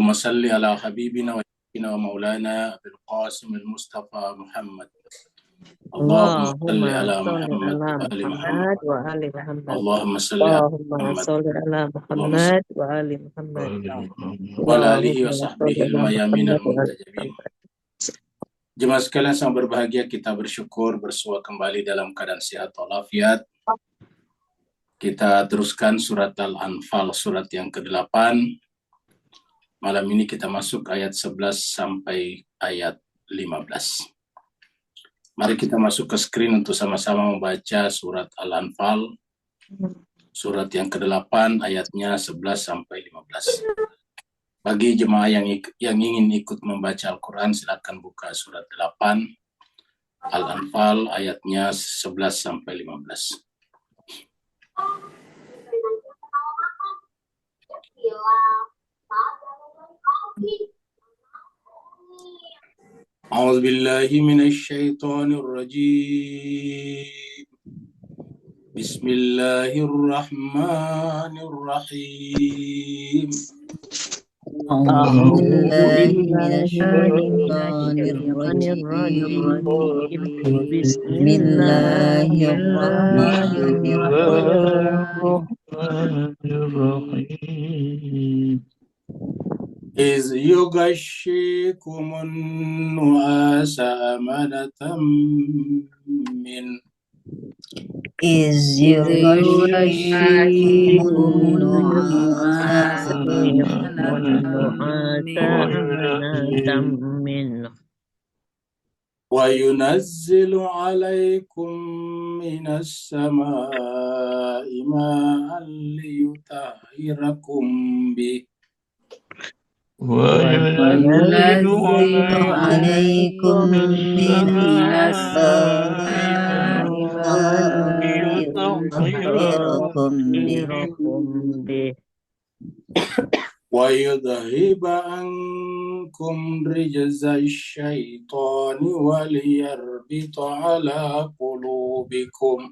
اللهم صل على حبيبنا وسيدنا ومولانا أبي القاسم المصطفى محمد. اللهم صل على محمد وآل محمد. وآل محمد. اللهم صل على اللهم محمد صل على اللهم صل محمد وآل محمد. وعلى آله اللهم وصحبه صل على الميامين محمد وآل المنتجبين. Jemaah sekalian yang berbahagia, kita bersyukur bersua kembali dalam keadaan sehat walafiat. Kita teruskan surat Al-Anfal, surat yang ke-8. Malam ini kita masuk ayat 11 sampai ayat 15. Mari kita masuk ke screen untuk sama-sama membaca surat Al-Anfal, surat yang ke-8, ayatnya 11 sampai 15. Bagi jemaah yang ingin ikut membaca Al-Quran, silakan buka surat 8, Al-Anfal, ayatnya 11 sampai 15. A'udzu billahi minasy syaithanir rajim. Bismillahirrahmanirrahim. أعوذ بالله من الشيطان الرجيم. بسم الله الرحمن الرحيم. إذ يغشيكم النعاس أمنة منه إذ يغشيكم النعاس أمنة منه وينزل عليكم من السماء ماء ليطهركم به وينزل عليكم من السماء ليطهركم به ويذهب عنكم رجز الشيطان وليربط على قلوبكم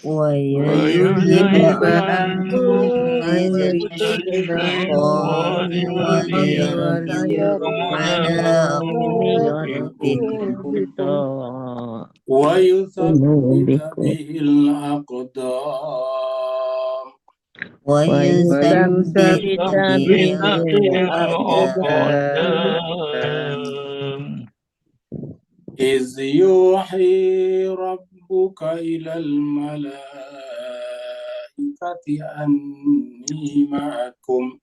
ويذهب عنكم رجز الشيطان وليربط على قلوبكم ويثبت به الأقدام ويثبت به الأقدام إذ يوحي ربك إلى الملائكة أني معكم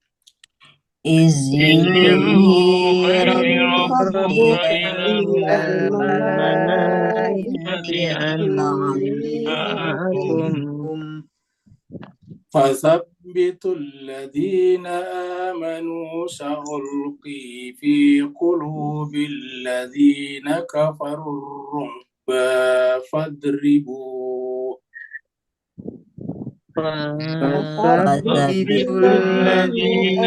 إذ يوحي ربك إلى الملائكة أني معكم فثبتوا الذين آمنوا سألقي في قلوب الذين كفروا الرعب فاضربوا فثبتوا الذين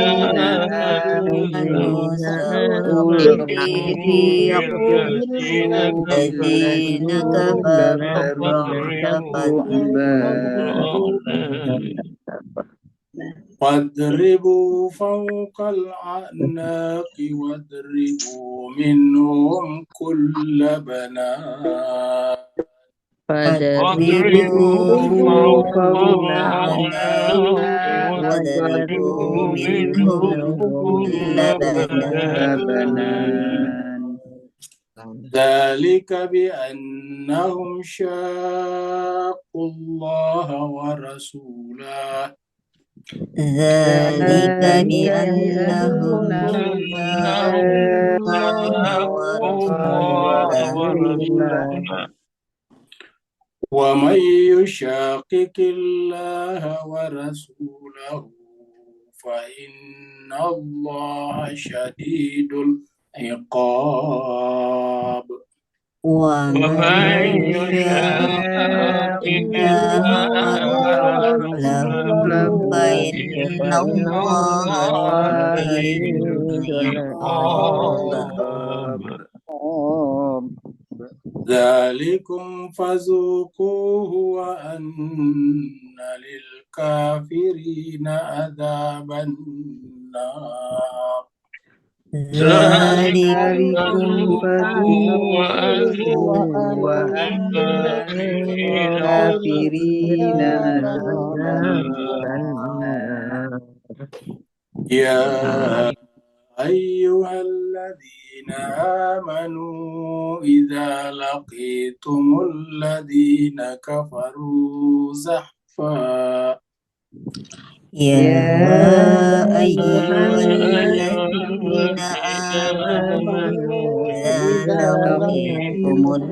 آمنوا سألقي في قلوب الذين كفروا فاضربوا فوق الأعناق واضربوا منهم كل بنان فاضربوا فوق الأعناق واضربوا منهم كل بنان ذلك بأنهم شاقوا الله ورسوله ذلك بأنهم شاقوا الله ورسوله ومن يشاقق الله ورسوله فإن الله شديد العقاب ومن يشاقق الله ورسوله فإن الله شديد العقاب ذلكم فذوقوه وأن للكافرين عذاب النار Zalikum fatuhu wa anna lil-kafirina adzaban nar. Ya ayyuhalladzina amanu idza laqitumul ladzina kafaru zahfa. Ya ayyuhalladzina amanu idza laqitumul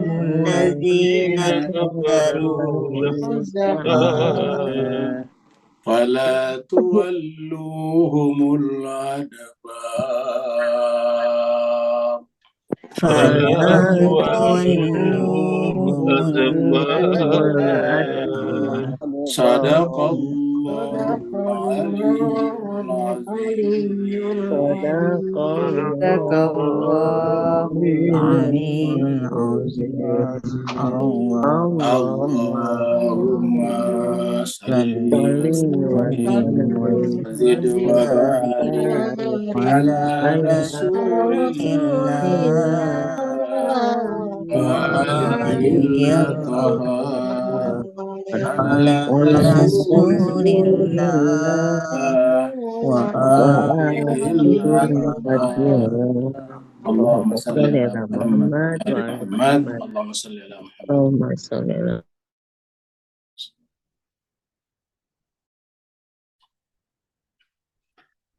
ladzina kafaru zahfa Fala tuwalluhumul adbar. fala tuwalluhumul adbar. Sadaqallahul aliyyul azim. Sadaqallahul aliyyul azim. Allahumma salli wa sallim wa zid wa barik ala Rasulillah wa alil taha ala Rasulillah wa alil Allahumma salli ala Muhammad wa ali Muhammad. Allahumma salli ala Muhammad.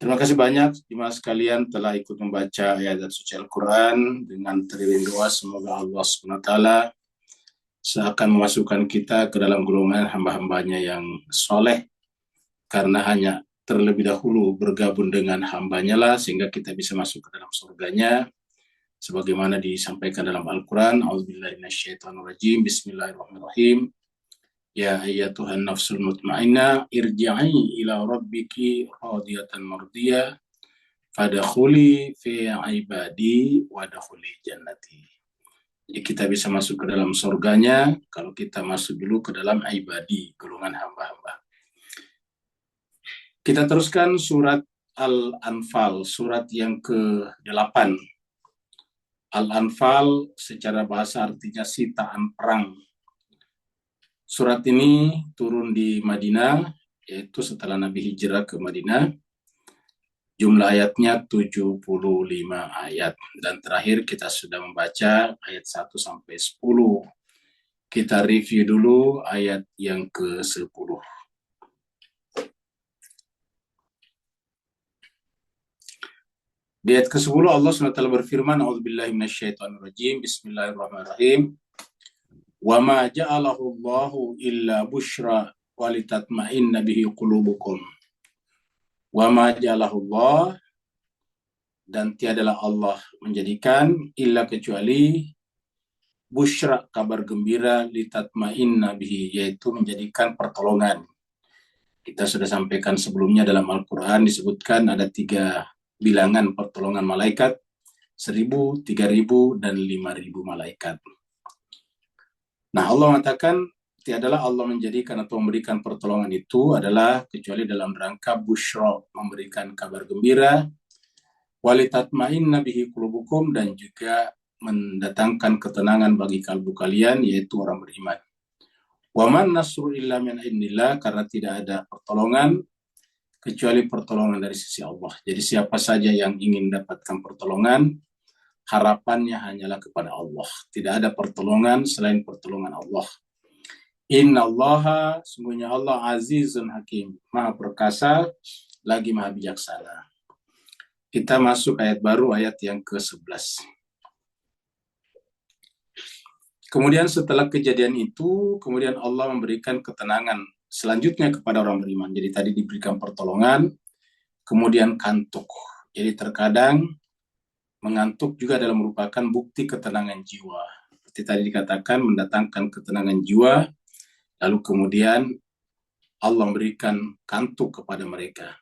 Terima kasih banyak jemaah sekalian telah ikut membaca ayat suci Al-Quran dengan teriring doa semoga Allah SWT seakan memasukkan kita ke dalam golongan hamba-hambanya yang soleh karena hanya terlebih dahulu bergabung dengan hambanya lah sehingga kita bisa masuk ke dalam surganya sebagaimana disampaikan dalam Al-Quran. A'udzubillahi minasyaitonirrajim. Bismillahirrahmanirrahim. Ya ayyatuhan nafsul mutmainnah irji'i ila rabbiki radiyatan mardiyah fadkhuli fi ibadi wadkhuli jannati. Jadi kita bisa masuk ke dalam surganya kalau kita masuk dulu ke dalam ibadi, golongan hamba-hamba. Kita teruskan surat Al-Anfal, surat yang ke-8. Al-Anfal secara bahasa artinya sitaan perang. Surat ini turun di Madinah, yaitu setelah Nabi hijrah ke Madinah. Jumlah ayatnya 75 ayat. Dan terakhir kita sudah membaca ayat 1 sampai 10. Kita review dulu ayat yang ke-10. Di ayat ke-10 Allah SWT berfirman, A'udzubillahi minasyaitonirrajim, Bismillahirrahmanirrahim. Wa ma ja'alahu Allahu illa busyra walitatma'inna bihi qulubukum. Wa ma ja'alahu Allah, dan tiadalah Allah menjadikan illa kecuali busyra, kabar gembira, litatma'inna bihi, yaitu menjadikan pertolongan. Kita sudah sampaikan sebelumnya dalam Al-Quran disebutkan ada 3 bilangan pertolongan malaikat, 1.000, 3.000, dan 5.000 malaikat. Nah, Allah mengatakan tiadalah Allah menjadikan atau memberikan pertolongan itu adalah kecuali dalam rangka busyra, memberikan kabar gembira, walitatma'inna bihi qulubukum, dan juga mendatangkan ketenangan bagi kalbu kalian, yaitu orang beriman. Wa man nasru illa min indillah, karena tidak ada pertolongan kecuali pertolongan dari sisi Allah. Jadi siapa saja yang ingin mendapatkan pertolongan, harapannya hanyalah kepada Allah. Tidak ada pertolongan selain pertolongan Allah. Innallaha, sungguhnya Allah azizun hakim, maha perkasa, lagi maha bijaksana. Kita masuk ayat baru, ayat yang ke-11. Kemudian setelah kejadian itu, kemudian Allah memberikan ketenangan selanjutnya kepada orang beriman. Jadi tadi diberikan pertolongan, kemudian kantuk. Jadi terkadang mengantuk juga adalah merupakan bukti ketenangan jiwa. Seperti tadi dikatakan, mendatangkan ketenangan jiwa, lalu kemudian Allah memberikan kantuk kepada mereka.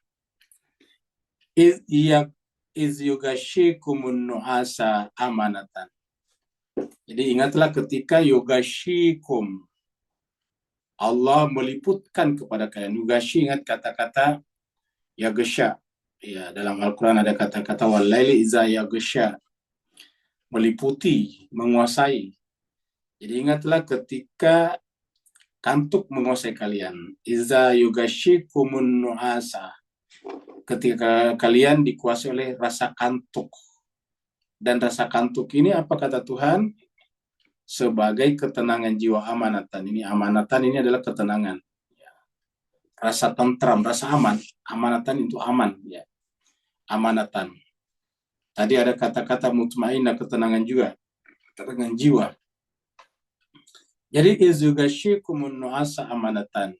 Iz yugashikumun nu'asa amanatan. Jadi ingatlah ketika yugashikum, Allah meliputkan kepada kalian. Yugashi, ingat kata-kata yagasha, Ya, dalam Al-Quran ada kata-kata walaili iza yaghsha, meliputi, menguasai. Jadi ingatlah ketika kantuk menguasai kalian. Iza yughashikumun nu'asa. Ketika kalian dikuasai oleh rasa kantuk. Dan rasa kantuk ini apa kata Tuhan? Sebagai ketenangan jiwa amanatan. Ini amanatan ini adalah ketenangan. Rasa tentram, rasa aman. Amanatan itu aman. Ya. Amanatan. Tadi ada kata-kata mutmainnah, ketenangan juga. Ketenangan jiwa. Jadi izughashikumun nu'asa amanatan.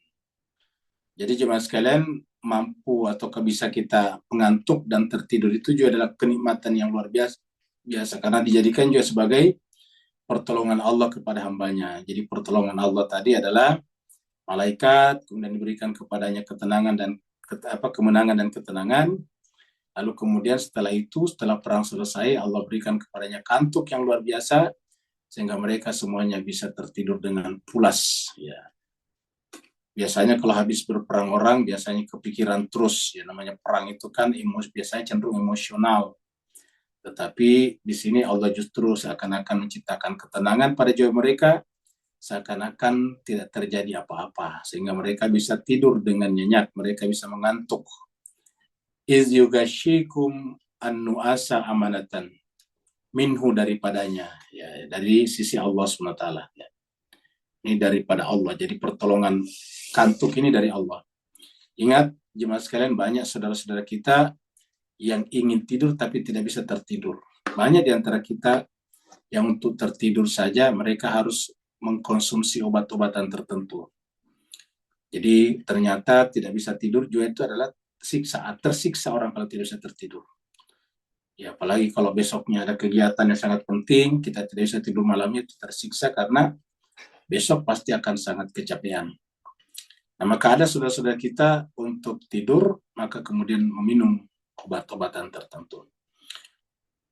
Jadi jemaah sekalian, mampu ataukah bisa kita mengantuk dan tertidur itu juga adalah kenikmatan yang luar biasa karena dijadikan juga sebagai pertolongan Allah kepada hambanya. Jadi pertolongan Allah tadi adalah malaikat, kemudian diberikan kepadanya ketenangan dan kemenangan dan ketenangan. Lalu kemudian setelah perang selesai, Allah berikan kepadanya kantuk yang luar biasa sehingga mereka semuanya bisa tertidur dengan pulas. Ya. Biasanya kalau habis berperang orang, biasanya kepikiran terus. Ya, namanya perang itu kan biasanya cenderung emosional. Tetapi di sini Allah justru seakan-akan menciptakan ketenangan pada jiwa mereka, seakan-akan tidak terjadi apa-apa, sehingga mereka bisa tidur dengan nyenyak, mereka bisa mengantuk. Iz yughashyikum an-nu'asa amanatan minhu, daripadanya, ya, dari sisi Allah SWT. Ya. Ini daripada Allah, jadi pertolongan kantuk ini dari Allah. Ingat, jemaah sekalian, banyak saudara-saudara kita yang ingin tidur tapi tidak bisa tertidur. Banyak di antara kita yang untuk tertidur saja mereka harus mengkonsumsi obat-obatan tertentu. Jadi ternyata tidak bisa tidur juga itu adalah tersiksa orang kalau tidak bisa tertidur. Ya, apalagi kalau besoknya ada kegiatan yang sangat penting, kita tidak bisa tidur malamnya, itu tersiksa karena besok pasti akan sangat kecapean. Nah, maka ada saudara-saudara kita untuk tidur, maka kemudian meminum obat-obatan tertentu.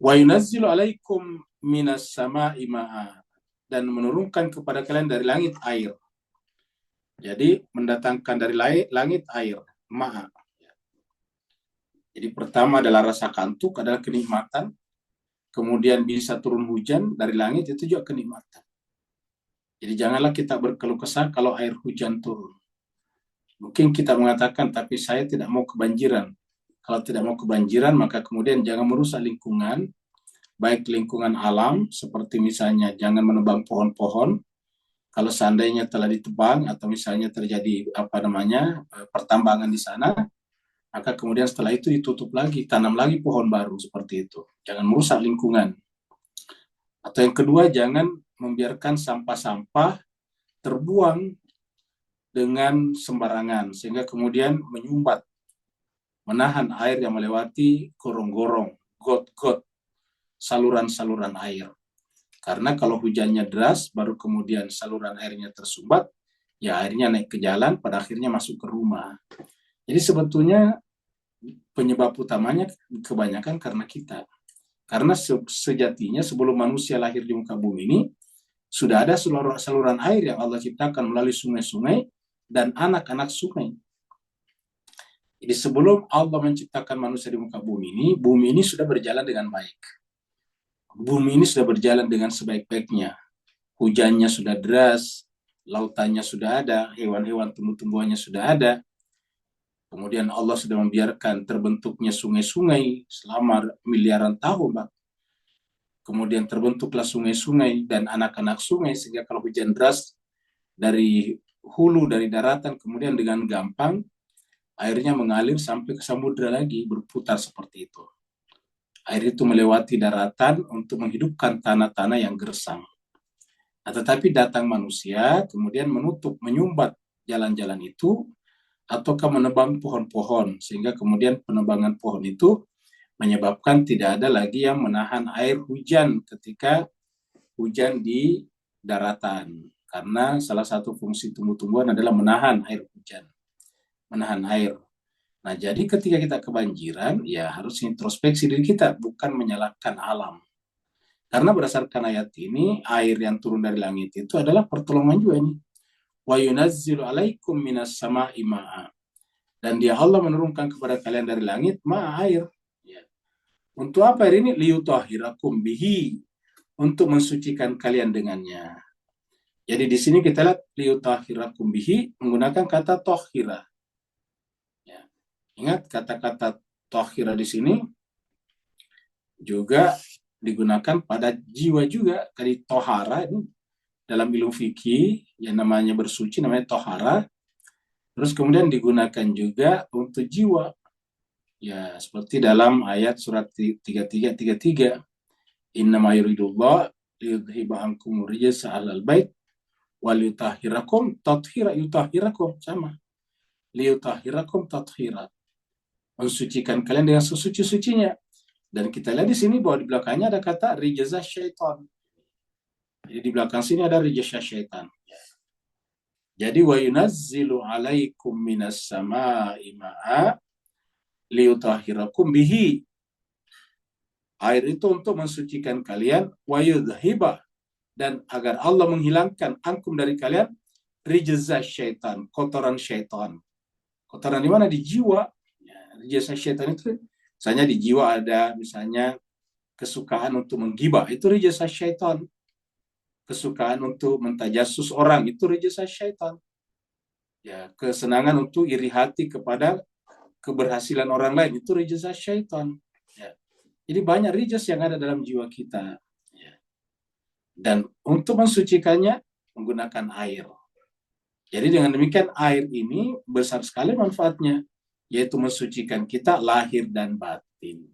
Wa yunazzilu alaikum minas sama'i ma'a, dan menurunkan kepada kalian dari langit air. Jadi mendatangkan dari langit air, ma'a. Jadi pertama adalah rasa kantuk, adalah kenikmatan. Kemudian bisa turun hujan dari langit, itu juga kenikmatan. Jadi janganlah kita berkeluh kesah kalau air hujan turun. Mungkin kita mengatakan, tapi saya tidak mau kebanjiran. Kalau tidak mau kebanjiran, maka kemudian jangan merusak lingkungan, baik lingkungan alam, seperti misalnya jangan menebang pohon-pohon. Kalau seandainya telah ditebang atau misalnya terjadi pertambangan di sana, maka kemudian setelah itu ditutup lagi, tanam lagi pohon baru seperti itu. Jangan merusak lingkungan. Atau yang kedua, jangan membiarkan sampah-sampah terbuang dengan sembarangan, sehingga kemudian menyumbat, menahan air yang melewati gorong-gorong, got-got, saluran-saluran air. Karena kalau hujannya deras, baru kemudian saluran airnya tersumbat, ya airnya naik ke jalan, pada akhirnya masuk ke rumah. Jadi sebetulnya penyebab utamanya kebanyakan karena kita. Karena sejatinya sebelum manusia lahir di muka bumi ini, sudah ada saluran air yang Allah ciptakan melalui sungai-sungai dan anak-anak sungai. Jadi sebelum Allah menciptakan manusia di muka bumi ini sudah berjalan dengan baik. Bumi ini sudah berjalan dengan sebaik-baiknya. Hujannya sudah deras, lautannya sudah ada, hewan-hewan tumbuh-tumbuhannya sudah ada. Kemudian Allah sudah membiarkan terbentuknya sungai-sungai selama miliaran tahun. Kemudian terbentuklah sungai-sungai dan anak-anak sungai, sehingga kalau hujan deras dari hulu, dari daratan, kemudian dengan gampang airnya mengalir sampai ke samudra lagi, berputar seperti itu. Air itu melewati daratan untuk menghidupkan tanah-tanah yang gersang. Nah, tetapi datang manusia, kemudian menyumbat jalan-jalan itu, ataukah menebang pohon-pohon, sehingga kemudian penebangan pohon itu menyebabkan tidak ada lagi yang menahan air hujan ketika hujan di daratan. Karena salah satu fungsi tumbuh-tumbuhan adalah menahan air hujan, menahan air. Nah, jadi ketika kita kebanjiran, ya harus introspeksi diri kita, bukan menyalahkan alam. Karena berdasarkan ayat ini, air yang turun dari langit itu adalah pertolongan juga ini. Wa yunazzilu alaikum minas sama'i ma'a. Dan dia Allah menurunkan kepada kalian dari langit air. Ya. Untuk apa air ini? Liyutahhirakum bihi, untuk mensucikan kalian dengannya. Jadi di sini kita lihat liyutahhirakum bihi menggunakan kata tohhira. Ya. Ingat kata-kata tohhira di sini juga digunakan pada jiwa juga. Kali tohara ini dalam ilmu fikih yang namanya bersuci namanya tohara. Terus kemudian digunakan juga untuk jiwa. Ya, seperti dalam ayat surat 33:33. Innama yuridullah liyudhiba ankum rijsa ahlal bait wal yutahhirakum tathira, yutahhirakum sama. Liyutahhirakum tathira. Mensucikan kalian dengan sesuci-sucinya. Dan kita lihat di sini bahwa di belakangnya ada kata rijza syaitan. Jadi di belakang sini ada rijza syaitan. Jadi wa yunazzilu alaikum minas sama'i ma'a liyutahhirakum bihi. Air itu untuk mensucikan kalian, wa yudhiba, dan agar Allah menghilangkan ankum dari kalian rijza syaitan, kotoran syaitan. Kotoran di mana? Di jiwa. Ya, rijza syaitan itu misalnya di jiwa ada misalnya kesukaan untuk menggibah, itu rijza syaitan. Kesukaan untuk mentajasus orang, itu rijza syaitan. Ya, kesenangan untuk iri hati kepada keberhasilan orang lain, itu rijza syaitan. Ya. Jadi banyak rijaz yang ada dalam jiwa kita. Ya. Dan untuk mensucikannya menggunakan air. Jadi dengan demikian air ini besar sekali manfaatnya, yaitu mensucikan kita lahir dan batin.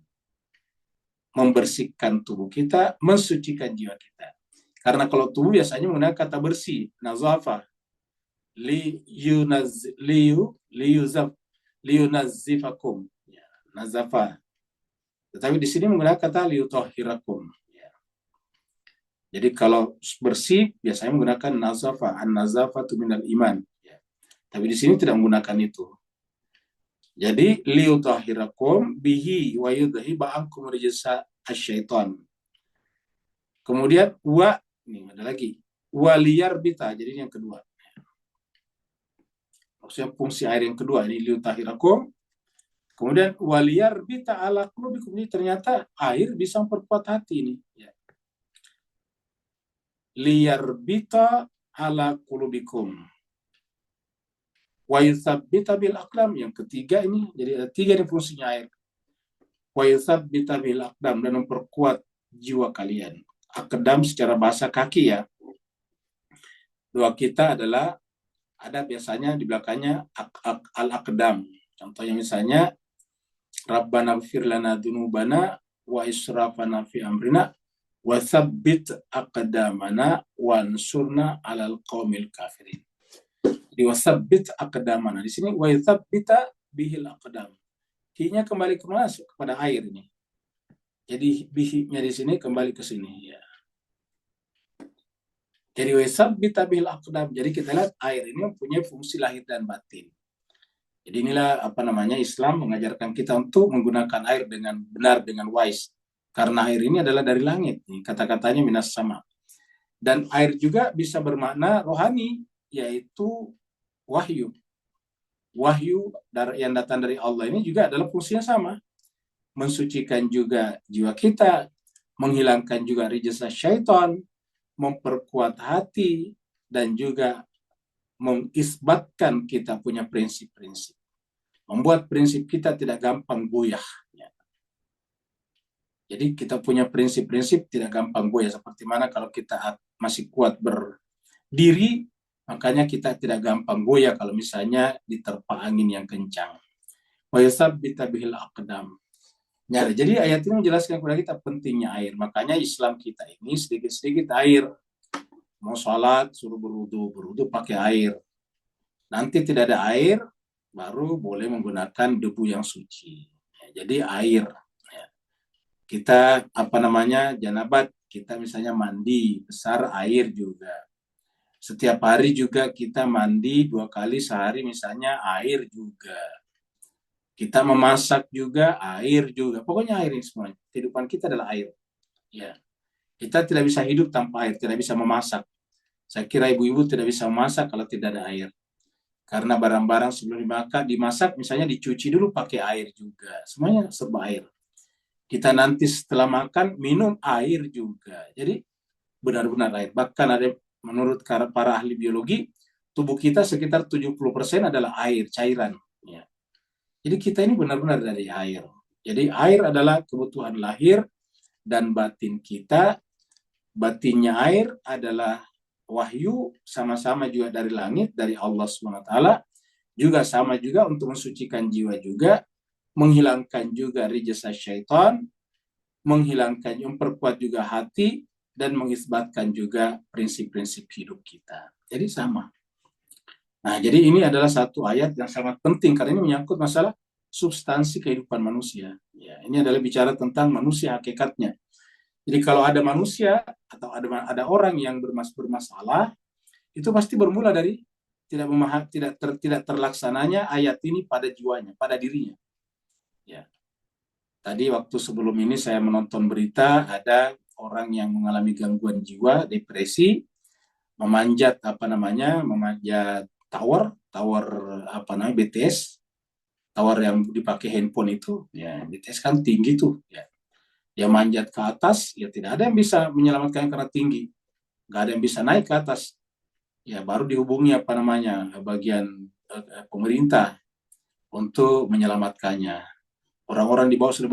Membersihkan tubuh kita, mensucikan jiwa kita. Karena kalau tubuh biasanya menggunakan kata bersih, nazafah, liyunazzifakum, ya, nazafah. Tetapi di sini menggunakan kata liyutahhirakum. Ya. Jadi kalau bersih biasanya menggunakan nazafah, an-nazafatu minal iman. Ya. Tapi di sini tidak menggunakan itu. Jadi liyutahhirakum bihi wa yudhiba ankum rijsa asyaiton. Kemudian ini ada lagi. Waliyarbita, jadi ini yang kedua. Maksudnya fungsi air yang kedua ini liyutahhirakum. Kemudian waliyarbita ala qulubikum, ini ternyata air bisa memperkuat hati ini. Ya. Liyarbita ala qulubikum wa yuthabbita bil aqdam, yang ketiga ini. Jadi ada tiga nih fungsinya air. Wa yuthabbita bil aqdam, dan memperkuat jiwa kalian. Aqdam secara bahasa kaki ya. Doa kita adalah ada biasanya di belakangnya al-aqdam. Contohnya misalnya Rabbana ighfir lana dzunubana wa israfana fi amrina wa tsabbit aqdamana wansurna 'alal qaumil kafirin. Di wasabbit aqdamana di sini wa yutsabbita bihil aqdam. Hi-nya kembali ke masuk kepada air ini. Jadi bihi-nya di sini kembali ke sini ya. Jadi wa yutsabbita bihil aqdam. Jadi kita lihat air ini mempunyai fungsi lahir dan batin. Jadi inilah Islam mengajarkan kita untuk menggunakan air dengan benar, dengan wise. Karena air ini adalah dari langit. Kata-katanya minas sama. Dan air juga bisa bermakna rohani, yaitu wahyu. Wahyu yang datang dari Allah ini juga adalah fungsinya sama. Mensucikan juga jiwa kita, menghilangkan juga rijsa syaitan, memperkuat hati, dan juga mengisbatkan kita punya prinsip-prinsip. Membuat prinsip kita tidak gampang goyah. Jadi kita punya prinsip-prinsip tidak gampang goyah. Seperti mana kalau kita masih kuat berdiri, makanya kita tidak gampang goyah kalau misalnya diterpa angin yang kencang. Wa yutsabbita bihil aqdam. Ya, jadi ayat ini menjelaskan kepada kita pentingnya air. Makanya Islam kita ini sedikit-sedikit air. Mau sholat, suruh berwudu pakai air. Nanti tidak ada air, baru boleh menggunakan debu yang suci. Ya, jadi air. Ya. Kita janabat, kita misalnya mandi besar, air juga. Setiap hari juga kita mandi 2 kali sehari, misalnya air juga. Kita memasak juga, air juga. Pokoknya air ini semuanya. Kehidupan kita adalah air. Ya. Kita tidak bisa hidup tanpa air, tidak bisa memasak. Saya kira ibu-ibu tidak bisa memasak kalau tidak ada air. Karena barang-barang sebelum dimasak misalnya dicuci dulu pakai air juga. Semuanya serba air. Kita nanti setelah makan minum air juga. Jadi benar-benar air. Bahkan ada menurut para ahli biologi, tubuh kita sekitar 70% adalah air, cairan. Ya. Jadi kita ini benar-benar dari air. Jadi air adalah kebutuhan lahir dan batin kita. Batinnya air adalah wahyu, sama-sama juga dari langit, dari Allah SWT. Juga sama juga untuk mensucikan jiwa juga, menghilangkan juga rijasa syaitan, menghilangkan, memperkuat juga hati, dan mengisbatkan juga prinsip-prinsip hidup kita. Jadi sama. Nah, jadi ini adalah satu ayat yang sangat penting karena ini menyangkut masalah substansi kehidupan manusia. Ya, ini adalah bicara tentang manusia hakikatnya. Jadi kalau ada manusia atau ada orang yang bermasalah, itu pasti bermula dari tidak terlaksananya ayat ini pada jiwanya, pada dirinya. Ya. Tadi waktu sebelum ini saya menonton berita ada orang yang mengalami gangguan jiwa, depresi, memanjat tower BTS, tower yang dipakai handphone itu, ya BTS kan tinggi tuh, ya. Dia manjat ke atas, ya tidak ada yang bisa menyelamatkan karena tinggi, nggak ada yang bisa naik ke atas, ya baru dihubungi bagian pemerintah untuk menyelamatkannya. Orang-orang di bawah sudah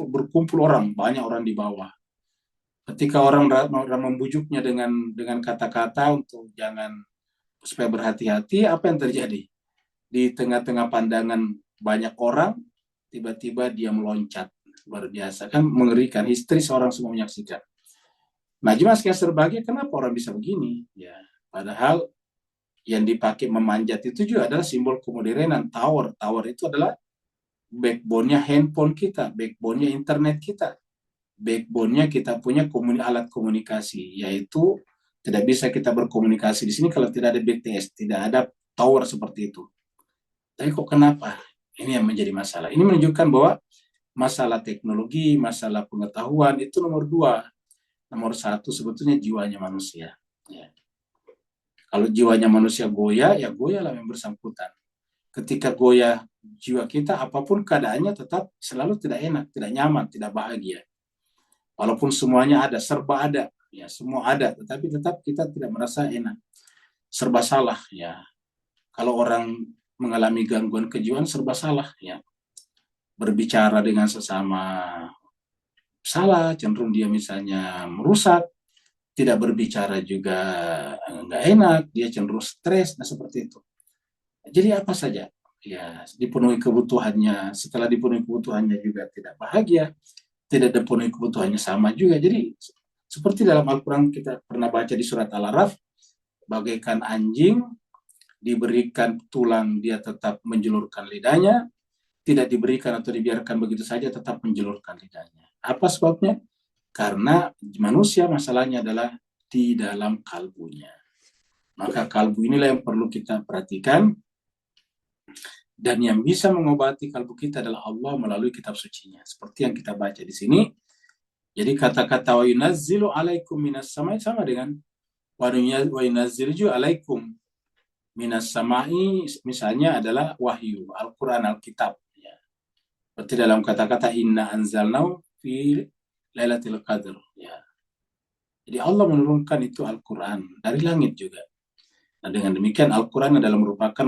berkumpul orang, banyak orang di bawah. Ketika orang membujuknya dengan kata-kata untuk supaya berhati-hati, apa yang terjadi? Di tengah-tengah pandangan banyak orang, tiba-tiba dia meloncat. Luar biasa, kan mengerikan, histeris orang semua menyaksikan. Nah, jemaah sekalian berbahagia, kenapa orang bisa begini? Ya, padahal yang dipakai memanjat itu juga adalah simbol kemodernan. Tower itu adalah backbone-nya handphone kita, backbone-nya internet kita, backbone-nya kita punya alat komunikasi, yaitu tidak bisa kita berkomunikasi di sini kalau tidak ada BTS, tidak ada tower seperti itu. Tapi kok kenapa? Ini yang menjadi masalah. Ini menunjukkan bahwa masalah teknologi, masalah pengetahuan itu nomor 2. Nomor 1 sebetulnya jiwanya manusia. Ya. Kalau jiwanya manusia goyah, ya goyahlah yang bersangkutan. Ketika goyah jiwa kita, apapun keadaannya tetap selalu tidak enak, tidak nyaman, tidak bahagia. Walaupun semuanya ada, serba ada, ya semua ada, tetapi tetap kita tidak merasa enak. Serba salah, ya. Kalau orang mengalami gangguan kejiwaan, serba salah, ya. Berbicara dengan sesama salah, cenderung dia misalnya merusak, tidak berbicara juga nggak enak, dia cenderung stres, nah seperti itu. Jadi apa saja, ya dipenuhi kebutuhannya, setelah dipenuhi kebutuhannya juga tidak bahagia, tidak dipenuhi kebutuhannya sama juga. Jadi seperti dalam Al-Quran kita pernah baca di surat Al-Araf, bagaikan anjing diberikan tulang dia tetap menjulurkan lidahnya, tidak diberikan atau dibiarkan begitu saja tetap menjulurkan lidahnya. Apa sebabnya? Karena manusia masalahnya adalah di dalam kalbunya. Maka kalbu inilah yang perlu kita perhatikan, dan yang bisa mengobati kalbu kita adalah Allah melalui kitab sucinya. Seperti yang kita baca di sini. Jadi kata-kata wa yunazzilu alaikum minas samai sama dengan wa yunazzilu alaikum minas samai, misalnya adalah wahyu, Al-Quran, Alkitab. Seperti dalam kata-kata inna anzalnahu fi lailatul qadr, ya. Jadi Allah menurunkan itu Al-Quran dari langit juga. Nah, dengan demikian Al-Quran adalah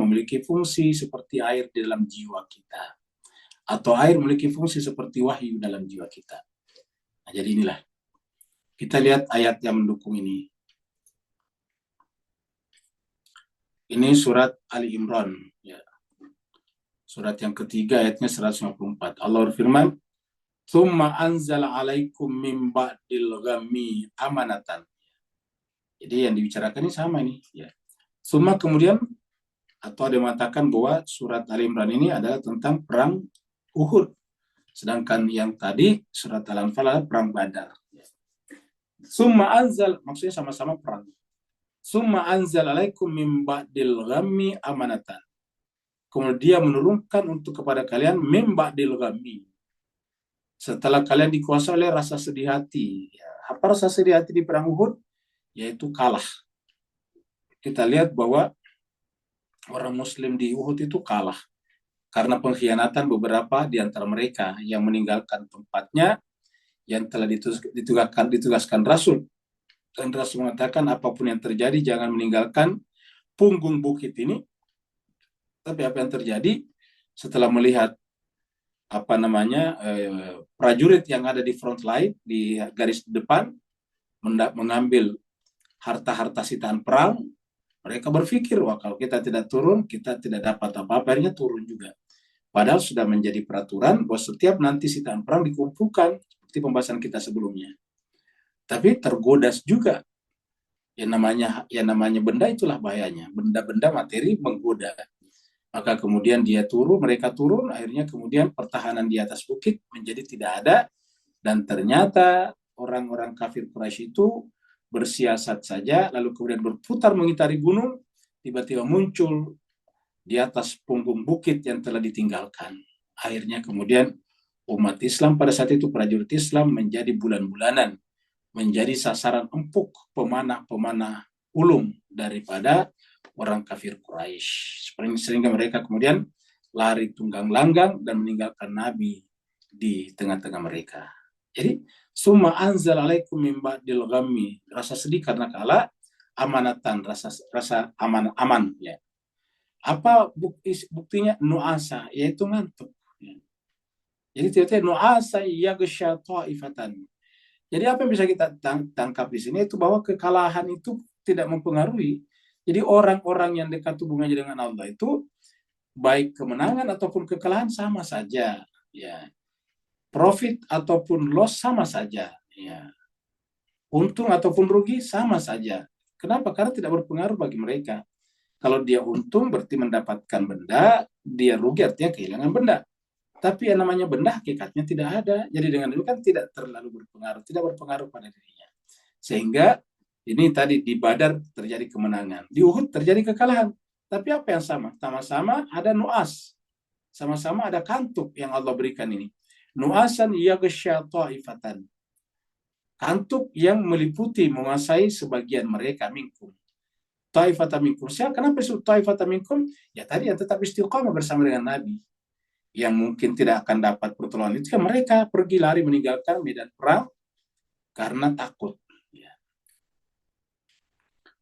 memiliki fungsi seperti air di dalam jiwa kita, atau air memiliki fungsi seperti wahyu dalam jiwa kita. Nah, jadi inilah kita lihat ayat yang mendukung ini. Ini surat Ali Imran, ya. Surat yang ketiga ayatnya 154. Allah berfirman, "Tsumma anzala 'alaikum min ba'dil ghammi amanatan." Jadi yang dibicarakan ini sama nih, ya. Tsumma kemudian, atau ada yang mengatakan bahwa surat Ali Imran ini adalah tentang perang Uhud. Sedangkan yang tadi surat Al-Anfal adalah perang Badar. Tsumma anzal, maksudnya sama-sama perang. Tsumma anzal 'alaikum min ba'dil ghammi amanatan. Kemudian dia menurunkan untuk kepada kalian min ba'dil ghammi, setelah kalian dikuasai oleh rasa sedih hati. Ya, apa rasa sedih hati di perang Uhud? Yaitu kalah. Kita lihat bahwa orang Muslim di Uhud itu kalah karena pengkhianatan beberapa di antara mereka yang meninggalkan tempatnya yang telah ditugaskan Rasul. Dan Rasul mengatakan apapun yang terjadi jangan meninggalkan punggung bukit ini. Tapi apa yang terjadi setelah melihat prajurit yang ada di front line di garis depan mengambil harta-harta sitaan perang, mereka berpikir, wah kalau kita tidak turun, kita tidak dapat apa-apa, akhirnya turun juga. Padahal sudah menjadi peraturan bahwa setiap nanti sitaan perang dikumpulkan, seperti pembahasan kita sebelumnya. Tapi tergoda juga. Yang namanya benda itulah bahayanya. Benda-benda materi menggoda. Maka kemudian mereka turun, akhirnya kemudian pertahanan di atas bukit menjadi tidak ada, dan ternyata orang-orang kafir Quraisy itu bersiasat saja, lalu kemudian berputar mengitari gunung, tiba-tiba muncul di atas punggung bukit yang telah ditinggalkan. Akhirnya kemudian umat Islam pada saat itu, prajurit Islam menjadi bulan-bulanan, menjadi sasaran empuk pemanah-pemanah ulung daripada orang kafir Quraisy. Sehingga mereka kemudian lari tunggang langgang dan meninggalkan Nabi di tengah-tengah mereka. Jadi, summa anzal alaikum min ba'dil ghammi, rasa sedih karena kalah, amanatan, rasa aman ya. Apa buktinya? Nuasa, yaitu ngantuk. Jadi tiba-tiba nuasa yaghsha ta'ifatan. Jadi apa yang bisa kita tangkap di sini itu bahwa kekalahan itu tidak mempengaruhi. Jadi orang-orang yang dekat hubungannya dengan Allah itu baik kemenangan ataupun kekalahan sama saja, ya. Profit ataupun loss sama saja, ya. Untung ataupun rugi sama saja. Kenapa? Karena tidak berpengaruh bagi mereka. Kalau dia untung berarti mendapatkan benda, dia rugi artinya kehilangan benda. Tapi yang namanya benda hakikatnya tidak ada. Jadi dengan itu kan tidak terlalu berpengaruh, tidak berpengaruh pada dirinya. Sehingga ini tadi di Badar terjadi kemenangan, di Uhud terjadi kekalahan. Tapi apa yang sama? Sama-sama ada nuas, sama-sama ada kantuk yang Allah berikan ini. Nuasan yaghsha ta'ifatan. Kantuk yang meliputi, menguasai sebagian mereka minkum. Ta'ifatan minkum. Kenapa disebut ta'ifatan minkum? Ya tadi yang tetap istiqamah bersama dengan Nabi. Yang mungkin tidak akan dapat pertolongan itu kan mereka pergi lari meninggalkan medan perang karena takut.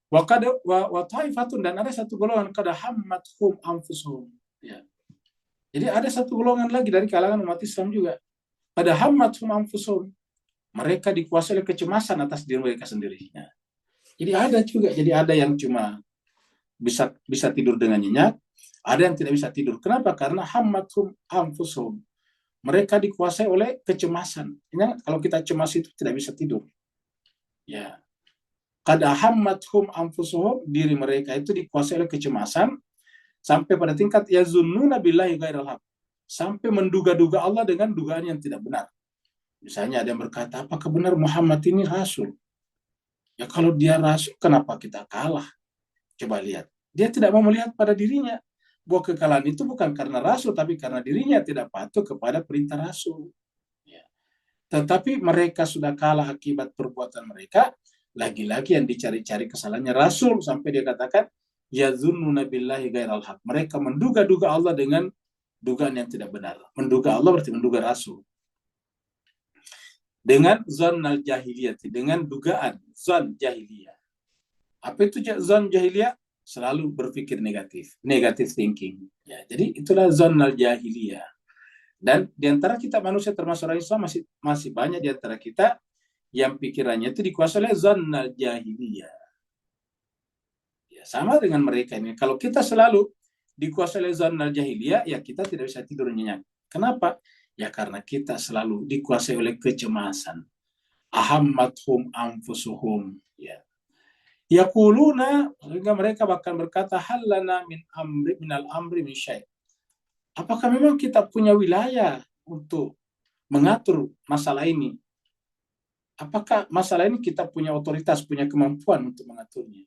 Wa taifatun, dan ada satu golongan kada hammathum anfusuhum. Ya. Jadi ada satu golongan lagi dari kalangan umat Islam juga. Kada hammathum anfusuhum. Mereka dikuasai oleh kecemasan atas diri mereka sendiri. Ya. Jadi ada juga. Jadi ada yang cuma bisa tidur dengan nyenyak, ada yang tidak bisa tidur. Kenapa? Karena hammathum anfusuhum. Mereka dikuasai oleh kecemasan. Ini kalau kita cemas itu tidak bisa tidur. Ya. Kada hammathum anfusuhum, diri mereka itu dikuasai oleh kecemasan sampai pada tingkat yazunnuna billahi ghairal haq, sampai menduga-duga Allah dengan dugaan yang tidak benar. Misalnya ada yang berkata, apakah benar Muhammad ini rasul? Ya kalau dia rasul, kenapa kita kalah? Coba lihat. Dia tidak mau melihat pada dirinya bahwa kekalahan itu bukan karena rasul, tapi karena dirinya tidak patuh kepada perintah rasul. Ya. Tetapi mereka sudah kalah akibat perbuatan mereka. Lagi-lagi yang dicari-cari kesalahannya Rasul, sampai dia katakan yazunnuna billahi ghairal haq. Mereka menduga-duga Allah dengan dugaan yang tidak benar. Menduga Allah berarti menduga Rasul. Dengan zannal jahiliyah, dengan dugaan zan jahiliyah. Apa itu zan jahiliyah? Selalu berpikir negatif thinking. Ya, jadi itulah zannal jahiliyah. Dan di antara kita manusia termasuk orang Islam masih banyak di antara kita yang pikirannya itu dikuasai oleh zannal jahiliyah. Ya, sama dengan mereka ini. Kalau kita selalu dikuasai oleh zannal jahiliyah, ya kita tidak bisa tidur nyenyak. Kenapa? Ya karena kita selalu dikuasai oleh kecemasan. Ahammathum anfusuhum. Ya. Yaquluna, sehingga mereka bahkan berkata, halana minal amri min syai'. Apakah memang kita punya wilayah untuk mengatur masalah ini? Apakah masalah ini kita punya otoritas, punya kemampuan untuk mengaturnya?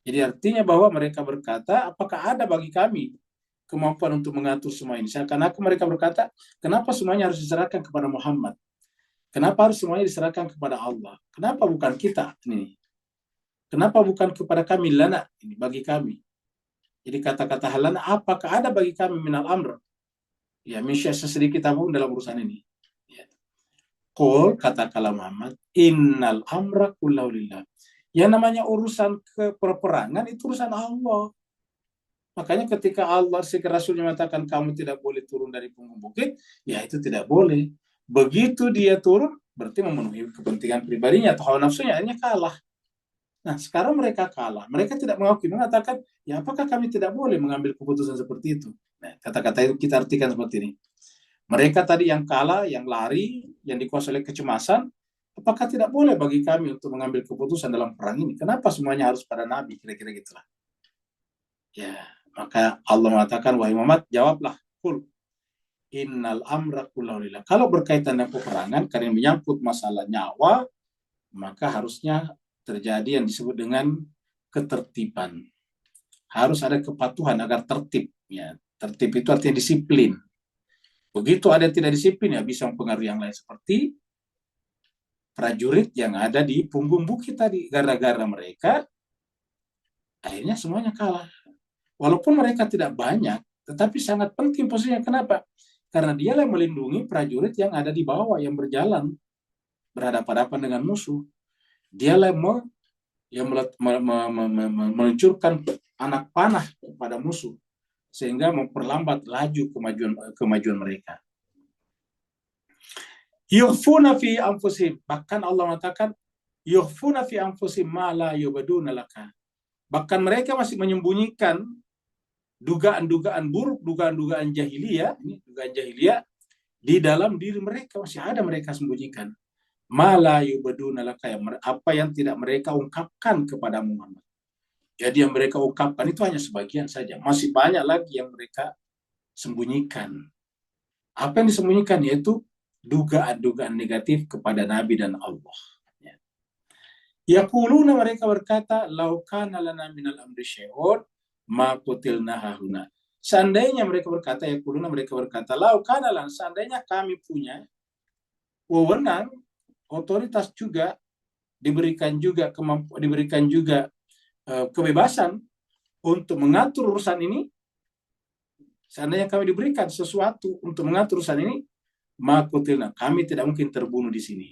Jadi artinya bahwa mereka berkata, apakah ada bagi kami kemampuan untuk mengatur semua ini? Karena mereka berkata, kenapa semuanya harus diserahkan kepada Muhammad? Kenapa harus semuanya diserahkan kepada Allah? Kenapa bukan kita? Ini. Kenapa bukan kepada kami, lana, ini bagi kami? Jadi kata-kata halana, apakah ada bagi kami minal amr? Ya, misya sedikit apapun dalam urusan ini. Ya. Qul, katakanlah Muhammad, innal amra kullahu lillah. Yang namanya urusan peperangan itu urusan Allah. Makanya ketika Allah si Rasulnya mengatakan kamu tidak boleh turun dari punggung bukit, ya itu tidak boleh. Begitu dia turun, berarti memenuhi kepentingan pribadinya atau hawa nafsunya, akhirnya kalah. Nah, sekarang mereka kalah. Mereka tidak mengakui, mengatakan, ya apakah kami tidak boleh mengambil keputusan seperti itu? Nah, kata-kata itu kita artikan seperti ini. Mereka tadi yang kalah, yang lari, yang dikuasai oleh kecemasan, apakah tidak boleh bagi kami untuk mengambil keputusan dalam perang ini? Kenapa semuanya harus pada Nabi? Kira-kira gitulah. Ya, maka Allah mengatakan, wahai Muhammad, jawablah, kul, innal amra kullahu lillah. Kalau berkaitan dengan peperangan, karena menyangkut masalah nyawa, maka harusnya terjadi yang disebut dengan ketertiban. Harus ada kepatuhan agar tertib. Ya, tertib itu artinya disiplin. Begitu ada yang tidak disiplin, ya bisa mempengaruhi yang lain. Seperti prajurit yang ada di punggung bukit tadi. Gara-gara mereka, akhirnya semuanya kalah. Walaupun mereka tidak banyak, tetapi sangat penting posisinya. Kenapa? Karena dia yang melindungi prajurit yang ada di bawah, yang berjalan, berhadapan-hadapan dengan musuh. Dia yang meluncurkan anak panah kepada musuh, sehingga memperlambat laju kemajuan mereka. Yukhfuna fi anfusihim, bahkan Allah mengatakan yukhfuna fi anfusihim ma la yubaduna laka. Bahkan mereka masih menyembunyikan dugaan-dugaan buruk, dugaan-dugaan jahiliyah, ini dugaan jahiliyah di dalam diri mereka, masih ada mereka sembunyikan. Ma la yubaduna laka, apa yang tidak mereka ungkapkan kepada Muhammad. Jadi yang mereka ungkapkan itu hanya sebagian saja, masih banyak lagi yang mereka sembunyikan. Apa yang disembunyikan yaitu dugaan-dugaan negatif kepada Nabi dan Allah. Yaquluna, mereka berkata, lau kana lana minal amri syai'un ma qutilna hahuna. Seandainya mereka berkata, yaquluna, mereka berkata, lau kana lana, seandainya kami punya wewenang, otoritas juga, diberikan juga kebebasan untuk mengatur urusan ini, seandainya kami diberikan sesuatu untuk mengatur urusan ini, makutilna, kami tidak mungkin terbunuh di sini.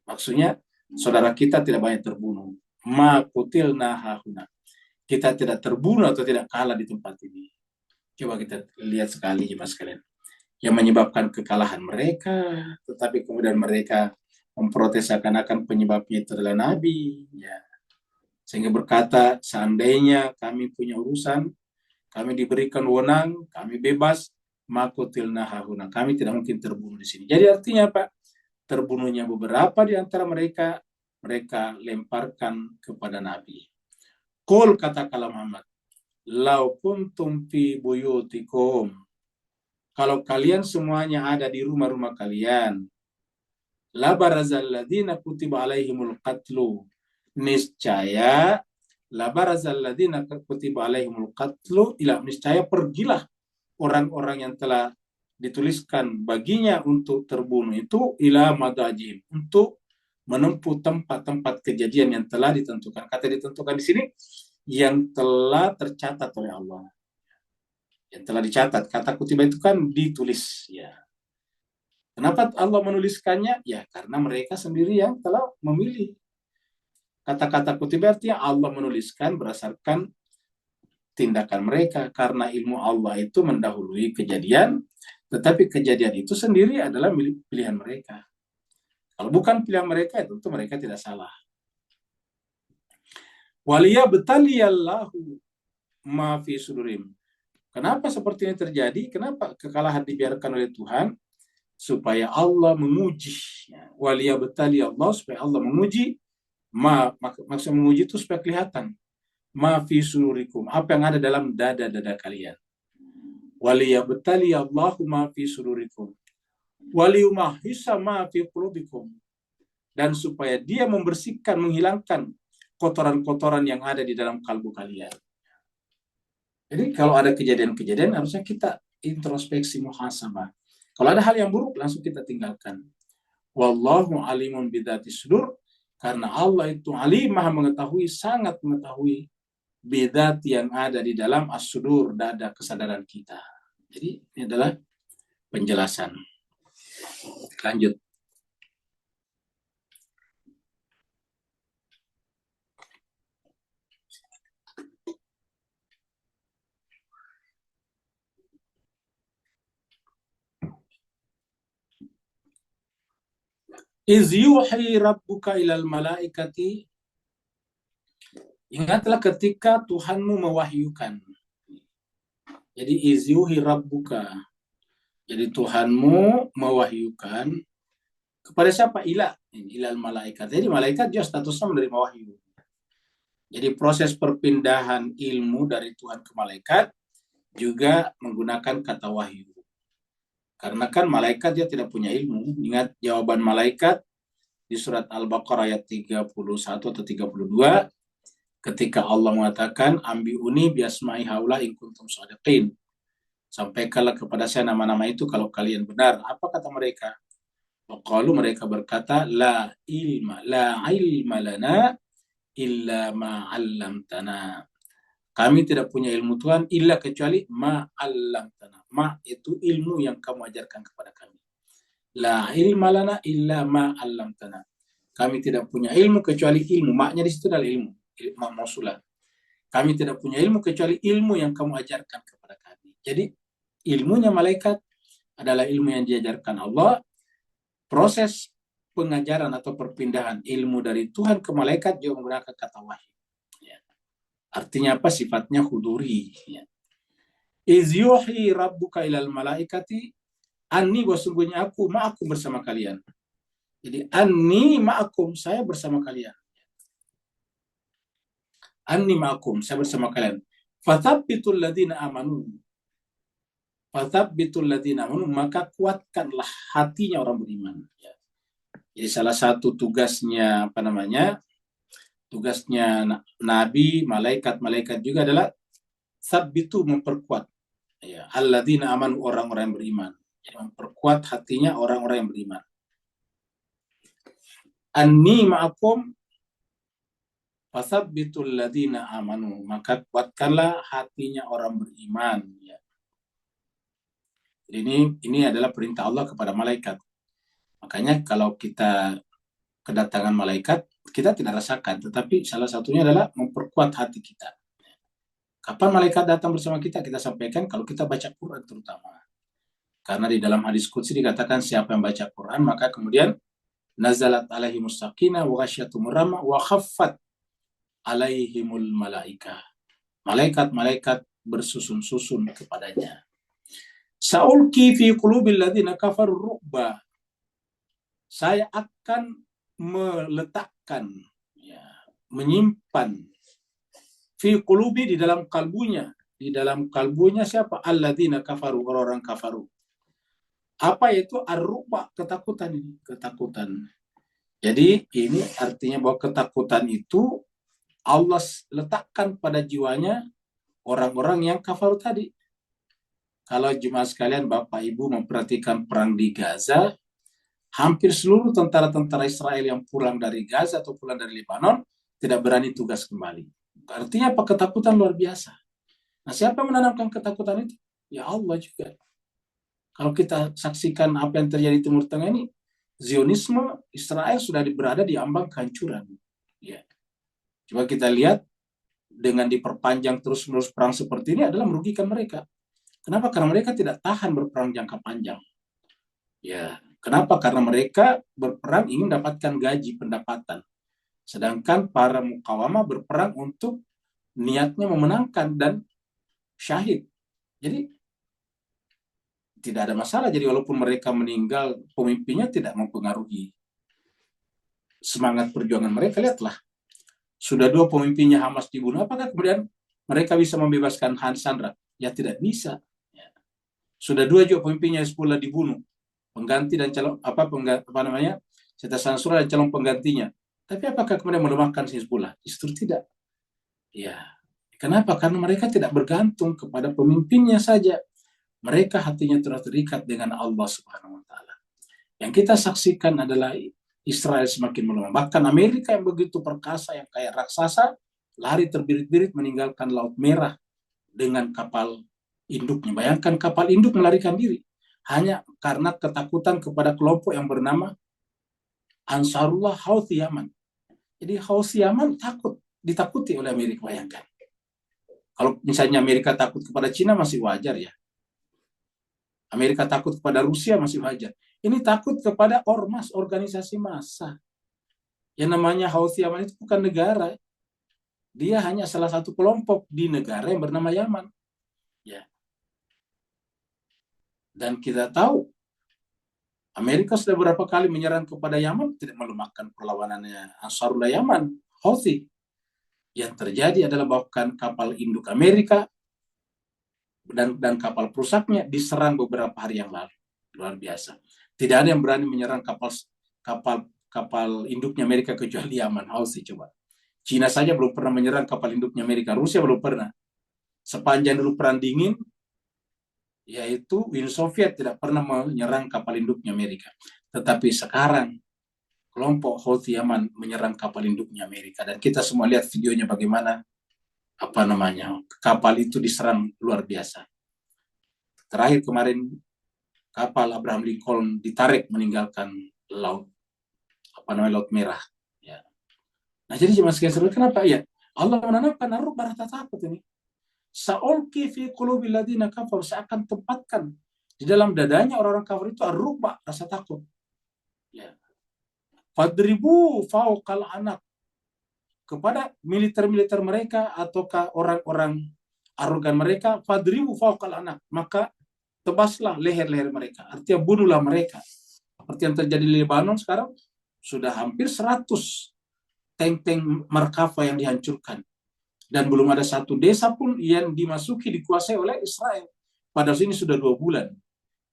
Maksudnya, saudara kita tidak banyak terbunuh. Makutilna hahuna, kita tidak terbunuh atau tidak kalah di tempat ini. Coba kita lihat sekali, Mas sekalian. Yang menyebabkan kekalahan mereka, tetapi kemudian mereka memprotes seakan-akan penyebabnya itu adalah Nabi. Ya. Sehingga berkata, seandainya kami punya urusan, kami diberikan wewenang, kami bebas, makutilna hahuna, kami tidak mungkin terbunuh di sini. Jadi artinya apa? Terbunuhnya beberapa di antara mereka, mereka lemparkan kepada Nabi. Qul, katakanlah Muhammad, lau kuntum fi buyutikum, kalau kalian semuanya ada di rumah-rumah kalian, la barazal ladina kutiba alaihimul qatlu, niscaya la barazal ladina kutiba alaihimul qatlu, ila, niscaya pergilah orang-orang yang telah dituliskan baginya untuk terbunuh itu ila madajim, untuk menempuh tempat-tempat kejadian yang telah ditentukan. Kata ditentukan di sini yang telah tercatat oleh Allah. Yang telah dicatat. Kata kutiba itu kan ditulis, ya. Kenapa Allah menuliskannya? Ya karena mereka sendiri yang telah memilih. Kata-kata kutiba artinya Allah menuliskan berdasarkan tindakan mereka, karena ilmu Allah itu mendahului kejadian, tetapi kejadian itu sendiri adalah pilihan mereka. Kalau bukan pilihan mereka, tentu mereka tidak salah. Waliyabtaliyallahu ma fi sudurim. Kenapa seperti ini terjadi? Kenapa kekalahan dibiarkan oleh Tuhan? Supaya Allah menguji. Waliyabtaliyallahu, supaya Allah menguji. Maksud menguji itu supaya kelihatan. Ma fi sudurikum, apa yang ada dalam dada-dada kalian. Waliyabtaliyallahu ma fi sudurikum. Waliyumahhisa ma fi qulubikum, dan supaya dia membersihkan, menghilangkan kotoran-kotoran yang ada di dalam kalbu kalian. Jadi kalau ada kejadian-kejadian harusnya kita introspeksi, muhasabah. Kalau ada hal yang buruk langsung kita tinggalkan. Wallahu alimun bidzati sudur, karena Allah itu alim, maha mengetahui, sangat mengetahui bidat yang ada di dalam as-sudur, dada kesadaran kita. Jadi ini adalah penjelasan. Lanjut. Iz yuhi rabbuka ilal malaikati. Ingatlah ketika Tuhanmu mewahyukan. Jadi iz yuhi rabbuka. Jadi Tuhanmu mewahyukan kepada siapa? Ilal malaikat. Jadi malaikat juga statusnya menerima wahyu. Jadi proses perpindahan ilmu dari Tuhan ke malaikat juga menggunakan kata wahyu. Karena kan malaikat dia tidak punya ilmu. Ingat jawaban malaikat di surat Al-Baqarah ayat 31 atau 32 ketika Allah mengatakan ambiuni biasma'i haula in kuntum shadiqin. Sampaikanlah kepada saya nama-nama itu kalau kalian benar. Apa kata mereka? Waqalu, mereka berkata la ilma lana illa ma 'allamtana. Kami tidak punya ilmu Tuhan illa kecuali ma 'allamtana. Ma itu ilmu yang kamu ajarkan kepada kami. La ilma lana illa ma 'allamtana. Kami tidak punya ilmu kecuali ilmu. Maknya di situ adalah ilmu. Ma mausulah. Kami tidak punya ilmu kecuali ilmu yang kamu ajarkan kepada kami. Jadi ilmunya malaikat adalah ilmu yang diajarkan Allah. Proses pengajaran atau perpindahan ilmu dari Tuhan ke malaikat juga menggunakan kata wahyu. Ya. Artinya apa? Sifatnya huduri. Ya. Iz yuhi rabbuka ilal malaikati anni, sesungguhnya aku ma'akum bersama kalian. Jadi anni ma'akum, saya bersama kalian. Anni ma'akum, saya bersama kalian. Fathabbitul ladzina amanu. Fathabbitul ladzina amanu, maka kuatkanlah hatinya orang beriman. Ya. Jadi salah satu tugasnya tugasnya nabi, malaikat juga adalah sabbitu, memperkuat. Ya, alladzina amanu, orang-orang yang beriman. Jadi memperkuat hatinya orang-orang yang beriman. Anni ma'akum fasabbitul ladzina amanu, maka kuatkanlah hatinya orang beriman. Ya. Jadi ini adalah perintah Allah kepada malaikat. Makanya kalau kita kedatangan malaikat, kita tidak rasakan, tetapi salah satunya adalah memperkuat hati kita. Kapan malaikat datang bersama kita? Kita sampaikan kalau kita baca Quran terutama. Karena di dalam hadis qudsi dikatakan siapa yang baca Quran, maka kemudian nazalat alaihimus sakinah wa ghasyiatumur rahmah wa khaffat alaihimul malaika. Malaikat-malaikat bersusun-susun kepadanya. Sa'ulki fi qulubil ladzina kafaru ru'ba. Saya akan meletakkan, ya, menyimpan fi qulubi, di dalam kalbunya siapa? Alladzina kafaru, orang-orang kafaru. Apa itu ar-ru'ba? Ketakutan ini, ketakutan. Jadi ini artinya bahwa ketakutan itu Allah letakkan pada jiwanya orang-orang yang kafir tadi. Kalau jemaah sekalian, Bapak Ibu memperhatikan perang di Gaza, hampir seluruh tentara-tentara Israel yang pulang dari Gaza atau pulang dari Lebanon tidak berani tugas kembali. Artinya apa? Ketakutan luar biasa. Nah, siapa yang menanamkan ketakutan itu? Ya Allah juga. Kalau kita saksikan apa yang terjadi di Timur Tengah ini, Zionisme Israel sudah berada di ambang kehancuran. Ya. Coba kita lihat, dengan diperpanjang terus-menerus perang seperti ini adalah merugikan mereka. Kenapa? Karena mereka tidak tahan berperang jangka panjang. Ya, kenapa? Karena mereka berperang ingin mendapatkan gaji, pendapatan. Sedangkan para mukawamah berperang untuk niatnya memenangkan dan syahid. Jadi tidak ada masalah. Jadi walaupun mereka meninggal, pemimpinnya tidak mempengaruhi semangat perjuangan mereka. Lihatlah, sudah 2 pemimpinnya Hamas dibunuh, apakah kemudian mereka bisa membebaskan Hans Sandra? Ya tidak bisa. Ya. Sudah 2 juga pemimpinnya Hezbollah dibunuh, pengganti dan calon Syedna Nasrullah dan calon penggantinya. Tapi apakah kemudian melemahkan Hezbollah? Justru tidak. Ya. Kenapa? Karena mereka tidak bergantung kepada pemimpinnya saja. Mereka hatinya telah terikat dengan Allah Subhanahu wa Ta'ala. Yang kita saksikan adalah Israel semakin melemah. Bahkan Amerika yang begitu perkasa, yang kayak raksasa, lari terbirit-birit meninggalkan Laut Merah dengan kapal induknya. Bayangkan kapal induk melarikan diri hanya karena ketakutan kepada kelompok yang bernama Ansarullah Houthi Yaman. Jadi Houthi Yaman ditakuti oleh Amerika, bayangkan. Kalau misalnya Amerika takut kepada Cina masih wajar ya. Amerika takut kepada Rusia masih wajar. Ini takut kepada ormas, organisasi massa. Yang namanya Houthi Yaman itu bukan negara. Dia hanya salah satu kelompok di negara yang bernama Yaman. Ya. Dan kita tahu Amerika sudah berapa kali menyerang kepada Yaman, tidak melemahkan perlawanannya Ansarullah Yaman, Houthi. Yang terjadi adalah bahkan kapal induk Amerika dan kapal perusaknya diserang beberapa hari yang lalu. Luar biasa. Tidak ada yang berani menyerang kapal induknya Amerika kecuali Yaman, Houthi coba. Cina saja belum pernah menyerang kapal induknya Amerika, Rusia belum pernah. Sepanjang dulu perang dingin, yaitu Uni Soviet tidak pernah menyerang kapal induknya Amerika. Tetapi sekarang kelompok Houthi Yaman menyerang kapal induknya Amerika, dan kita semua lihat videonya bagaimana kapal itu diserang luar biasa. Terakhir kemarin kapal Abraham Lincoln ditarik meninggalkan Laut Merah. Ya. Nah jadi jemaah sekalian, kenapa ya Allah menanamkan ar-ru'bah, rasa takut ini. Sa'ulqi fi qulubil ladzina kafaru, saya akan tempatkan di dalam dadanya orang-orang kafir itu ar-ru'bah, rasa takut. Ya. Fadribu fauqal anak, kepada militer-militer mereka ataukah orang-orang arogan mereka, fadribu fauqal anak, maka tebaslah leher-leher mereka, artinya bunuhlah mereka. Seperti yang terjadi di Lebanon sekarang, sudah hampir 100 tank-tank Merkava yang dihancurkan. Dan belum ada satu desa pun yang dikuasai oleh Israel. Padahal ini sudah 2 bulan.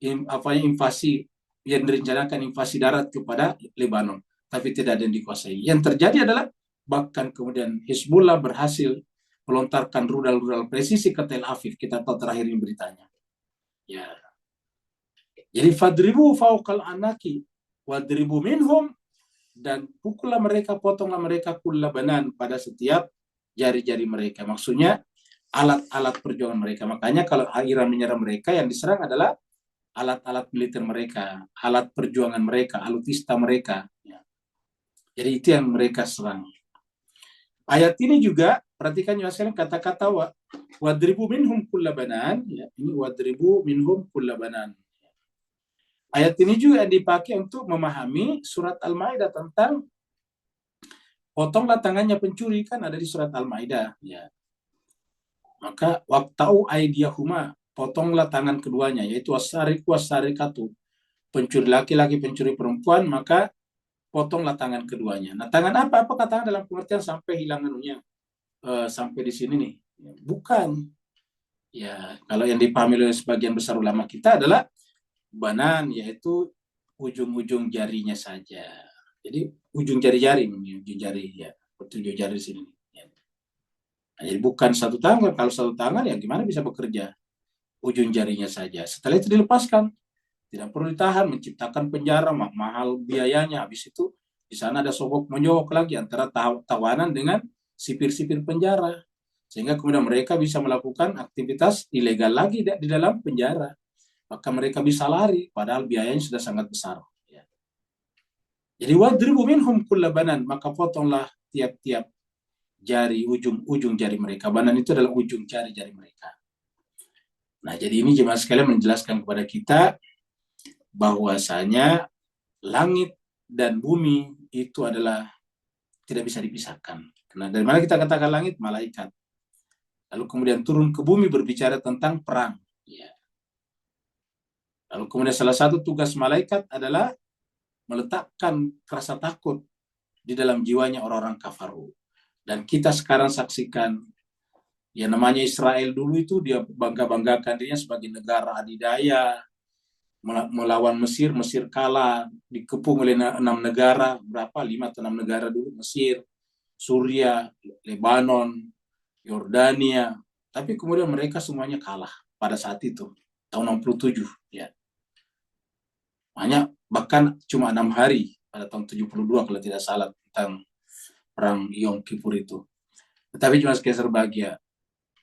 Invasi, yang direncanakan invasi darat kepada Lebanon. Tapi tidak ada yang dikuasai. Yang terjadi adalah bahkan kemudian Hizbullah berhasil melontarkan rudal-rudal presisi ke Tel Aviv. Kita tahu terakhir ini beritanya. Ya. Jadi fadribu fauqal anaki wadribu minhum, dan pukullah mereka, potonglah mereka kulla banan, pada setiap jari-jari mereka. Maksudnya alat-alat perjuangan mereka. Makanya kalau Iran menyerang mereka, yang diserang adalah alat-alat militer mereka, alat perjuangan mereka, alutsista mereka. Ya. Jadi itu yang mereka serang. Ayat ini juga perhatikan ya sekalian, kata-kata wadribu minhum kulla banan. Ya, ini wadribu minhum kulla banan. Ayat ini juga dipakai untuk memahami surat Al-Maidah tentang potonglah tangannya pencuri, kan ada di surat Al-Maidah. Ya. Maka waqta'u aydiyahuma, potonglah tangan keduanya, yaitu wasariqu wasariqatu, pencuri laki-laki, pencuri perempuan, maka potonglah tangan keduanya. Nah, tangan apa? Apakah tangan dalam pengertian sampai hilang anunya? Sampai di sini nih. Bukan. Ya, kalau yang dipahami oleh sebagian besar ulama kita adalah banan, yaitu ujung-ujung jarinya saja. Jadi ujung jari-jari, ujung jari ya, ujung jari di sini. Ya. Nah, jadi bukan satu tangan. Kalau satu tangan ya gimana bisa bekerja? Ujung jarinya saja. Setelah itu dilepaskan, tidak perlu ditahan, menciptakan penjara mahal biayanya. Habis itu di sana ada sogok menyogok lagi antara tawanan dengan sipir-sipir penjara, sehingga kemudian mereka bisa melakukan aktivitas ilegal lagi di dalam penjara. Maka mereka bisa lari, padahal biayanya sudah sangat besar. Ya. Jadi wadribu minhum kulla banan, maka potonglah tiap-tiap jari, ujung jari mereka. Banan itu adalah ujung jari-jari mereka. Nah, jadi ini jemaah sekalian menjelaskan kepada kita bahwasanya langit dan bumi itu adalah tidak bisa dipisahkan. Karena dari mana kita katakan langit? Malaikat. Lalu kemudian turun ke bumi berbicara tentang perang. Ya. Lalu kemudian salah satu tugas malaikat adalah meletakkan rasa takut di dalam jiwanya orang-orang kafaru. Dan kita sekarang saksikan, yang namanya Israel dulu itu dia bangga-banggakan dirinya sebagai negara adidaya, melawan Mesir, Mesir kalah, dikepung oleh 6 negara, 5 atau 6 negara dulu, Mesir, Suria, Lebanon, Yordania. Tapi kemudian mereka semuanya kalah pada saat itu, tahun 67. Ya. Hanya bahkan cuma 6 hari pada tahun 72 kalau tidak salah, tentang perang Yom Kippur itu. Tetapi cuma sekali berbahagia.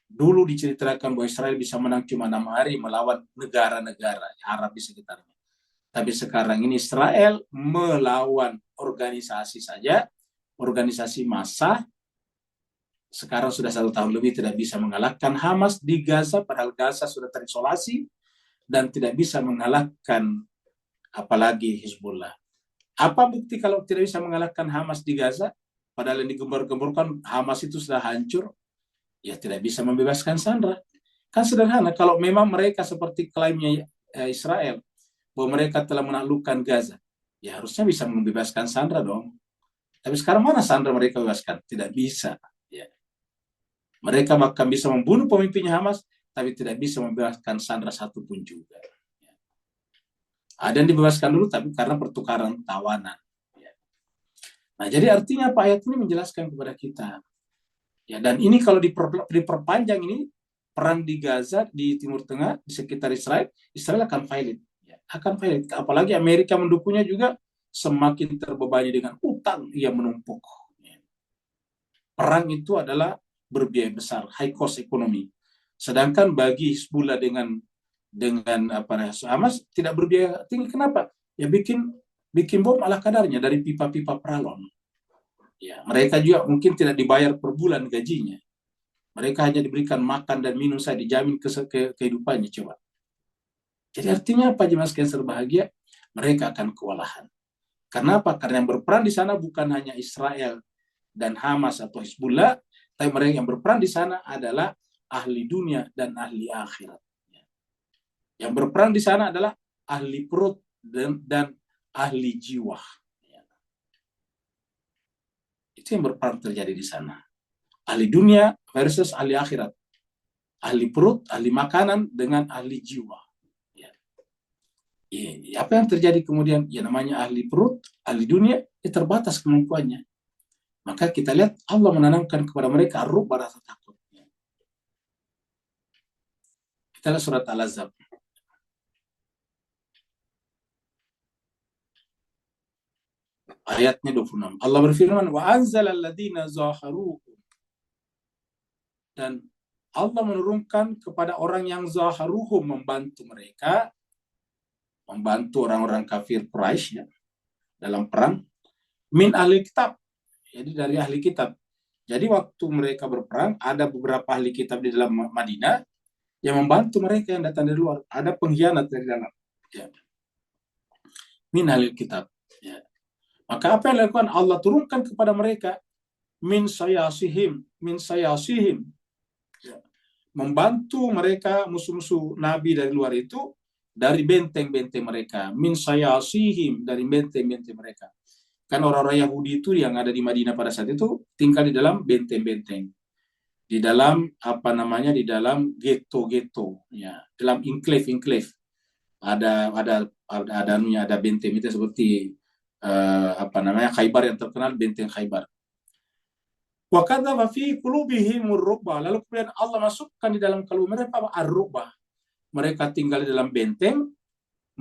Dulu diceritakan bahwa Israel bisa menang cuma 6 hari melawan negara-negara Arab di sekitarnya. Tapi sekarang ini Israel melawan organisasi saja, organisasi massa. Sekarang sudah 1 tahun lebih tidak bisa mengalahkan Hamas di Gaza, padahal Gaza sudah terisolasi dan tidak bisa mengalahkan apalagi Hizbullah. Apa bukti kalau tidak bisa mengalahkan Hamas di Gaza? Padahal yang digembor-gemborkan Hamas itu sudah hancur, ya tidak bisa membebaskan Sandra. Kan sederhana, kalau memang mereka seperti klaimnya Israel, bahwa mereka telah menaklukkan Gaza, ya harusnya bisa membebaskan Sandra dong. Tapi sekarang mana Sandra mereka bebaskan? Tidak bisa. Ya. Mereka bahkan bisa membunuh pemimpinnya Hamas, tapi tidak bisa membebaskan Sandra satupun juga. Ada yang dibebaskan dulu, tapi karena pertukaran tawanan. Nah, jadi artinya apa ayat ini menjelaskan kepada kita. Ya, dan ini kalau diperpanjang ini, perang di Gaza, di Timur Tengah, di sekitar Israel, Israel akan valid. Ya, akan valid. Apalagi Amerika mendukungnya juga, semakin terbebani dengan utang yang menumpuk. Ya. Perang itu adalah berbiaya besar, high cost ekonomi. Sedangkan bagi Hizbullah dengan Hamas tidak berbiaya tinggi. Kenapa? Ya bikin bom ala kadarnya dari pipa-pipa peralon. Ya, mereka juga mungkin tidak dibayar per bulan gajinya. Mereka hanya diberikan makan dan minum saja, dijamin kehidupannya. Coba. Jadi artinya apa jemaah sekalian berbahagia? Mereka akan kewalahan. Kenapa? Karena yang berperan di sana bukan hanya Israel dan Hamas atau Hizbullah, tapi mereka yang berperan di sana adalah ahli dunia dan ahli akhirat. Yang berperan di sana adalah ahli perut dan ahli jiwa. Itu yang berperan terjadi di sana. Ahli dunia versus ahli akhirat. Ahli perut, ahli makanan dengan ahli jiwa. Ya. Apa yang terjadi kemudian? Ya namanya ahli perut, ahli dunia, terbatas kemampuannya. Maka kita lihat Allah menanamkan kepada mereka ar-ru'bah, rasa takut. Kita lihat surat Al-Ahzab. Ayatnya 26. Allah berfirman, wa anzalal ladzina zaharuhum. Dan Allah menurunkan kepada orang yang zaharuhum, membantu mereka, membantu orang-orang kafir Quraisy ya, dalam perang, min ahli kitab. Jadi dari ahli kitab. Jadi waktu mereka berperang, ada beberapa ahli kitab di dalam Madinah yang membantu mereka yang datang dari luar. Ada pengkhianat dari dalam. Ya. Min ahli kitab. Ya. Maka apa yang dilakukan? Allah turunkan kepada mereka min sayasihim. Ya. Membantu mereka musuh-musuh Nabi dari luar itu dari benteng-benteng mereka. Min sayasihim, dari benteng-benteng mereka. Kan orang-orang Yahudi itu yang ada di Madinah pada saat itu tinggal di dalam benteng-benteng, di dalam di dalam ghetto-ghetto, ya, dalam enclave. Ada benteng itu seperti Khaybar yang terkenal, benteng Khaybar. Wa kadzaba fi qulubihimur ru'bah. Lalu kemudian Allah masukkan di dalam kalbu mereka ar-ru'bah. Mereka tinggal di dalam benteng,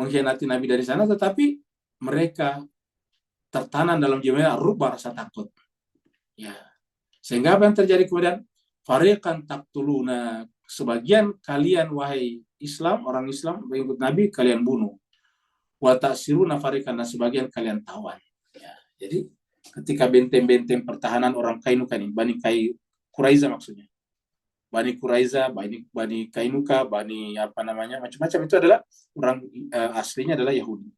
mengkhianati Nabi dari sana, tetapi mereka tertanam dalam jiwa rubah rasa takut. Ya. Sehingga apa yang terjadi kemudian? Fariqan taqtuluna, sebagian kalian wahai Islam, orang Islam mengikut Nabi kalian bunuh. Wa ta'siruna fariqan, dan sebagian kalian tawan. Ya. Jadi ketika benteng-benteng pertahanan orang Kainuka ini, Bani Quraiza maksudnya. Bani Quraiza, Bani Kainuka, macam-macam itu adalah orang aslinya adalah Yahudi.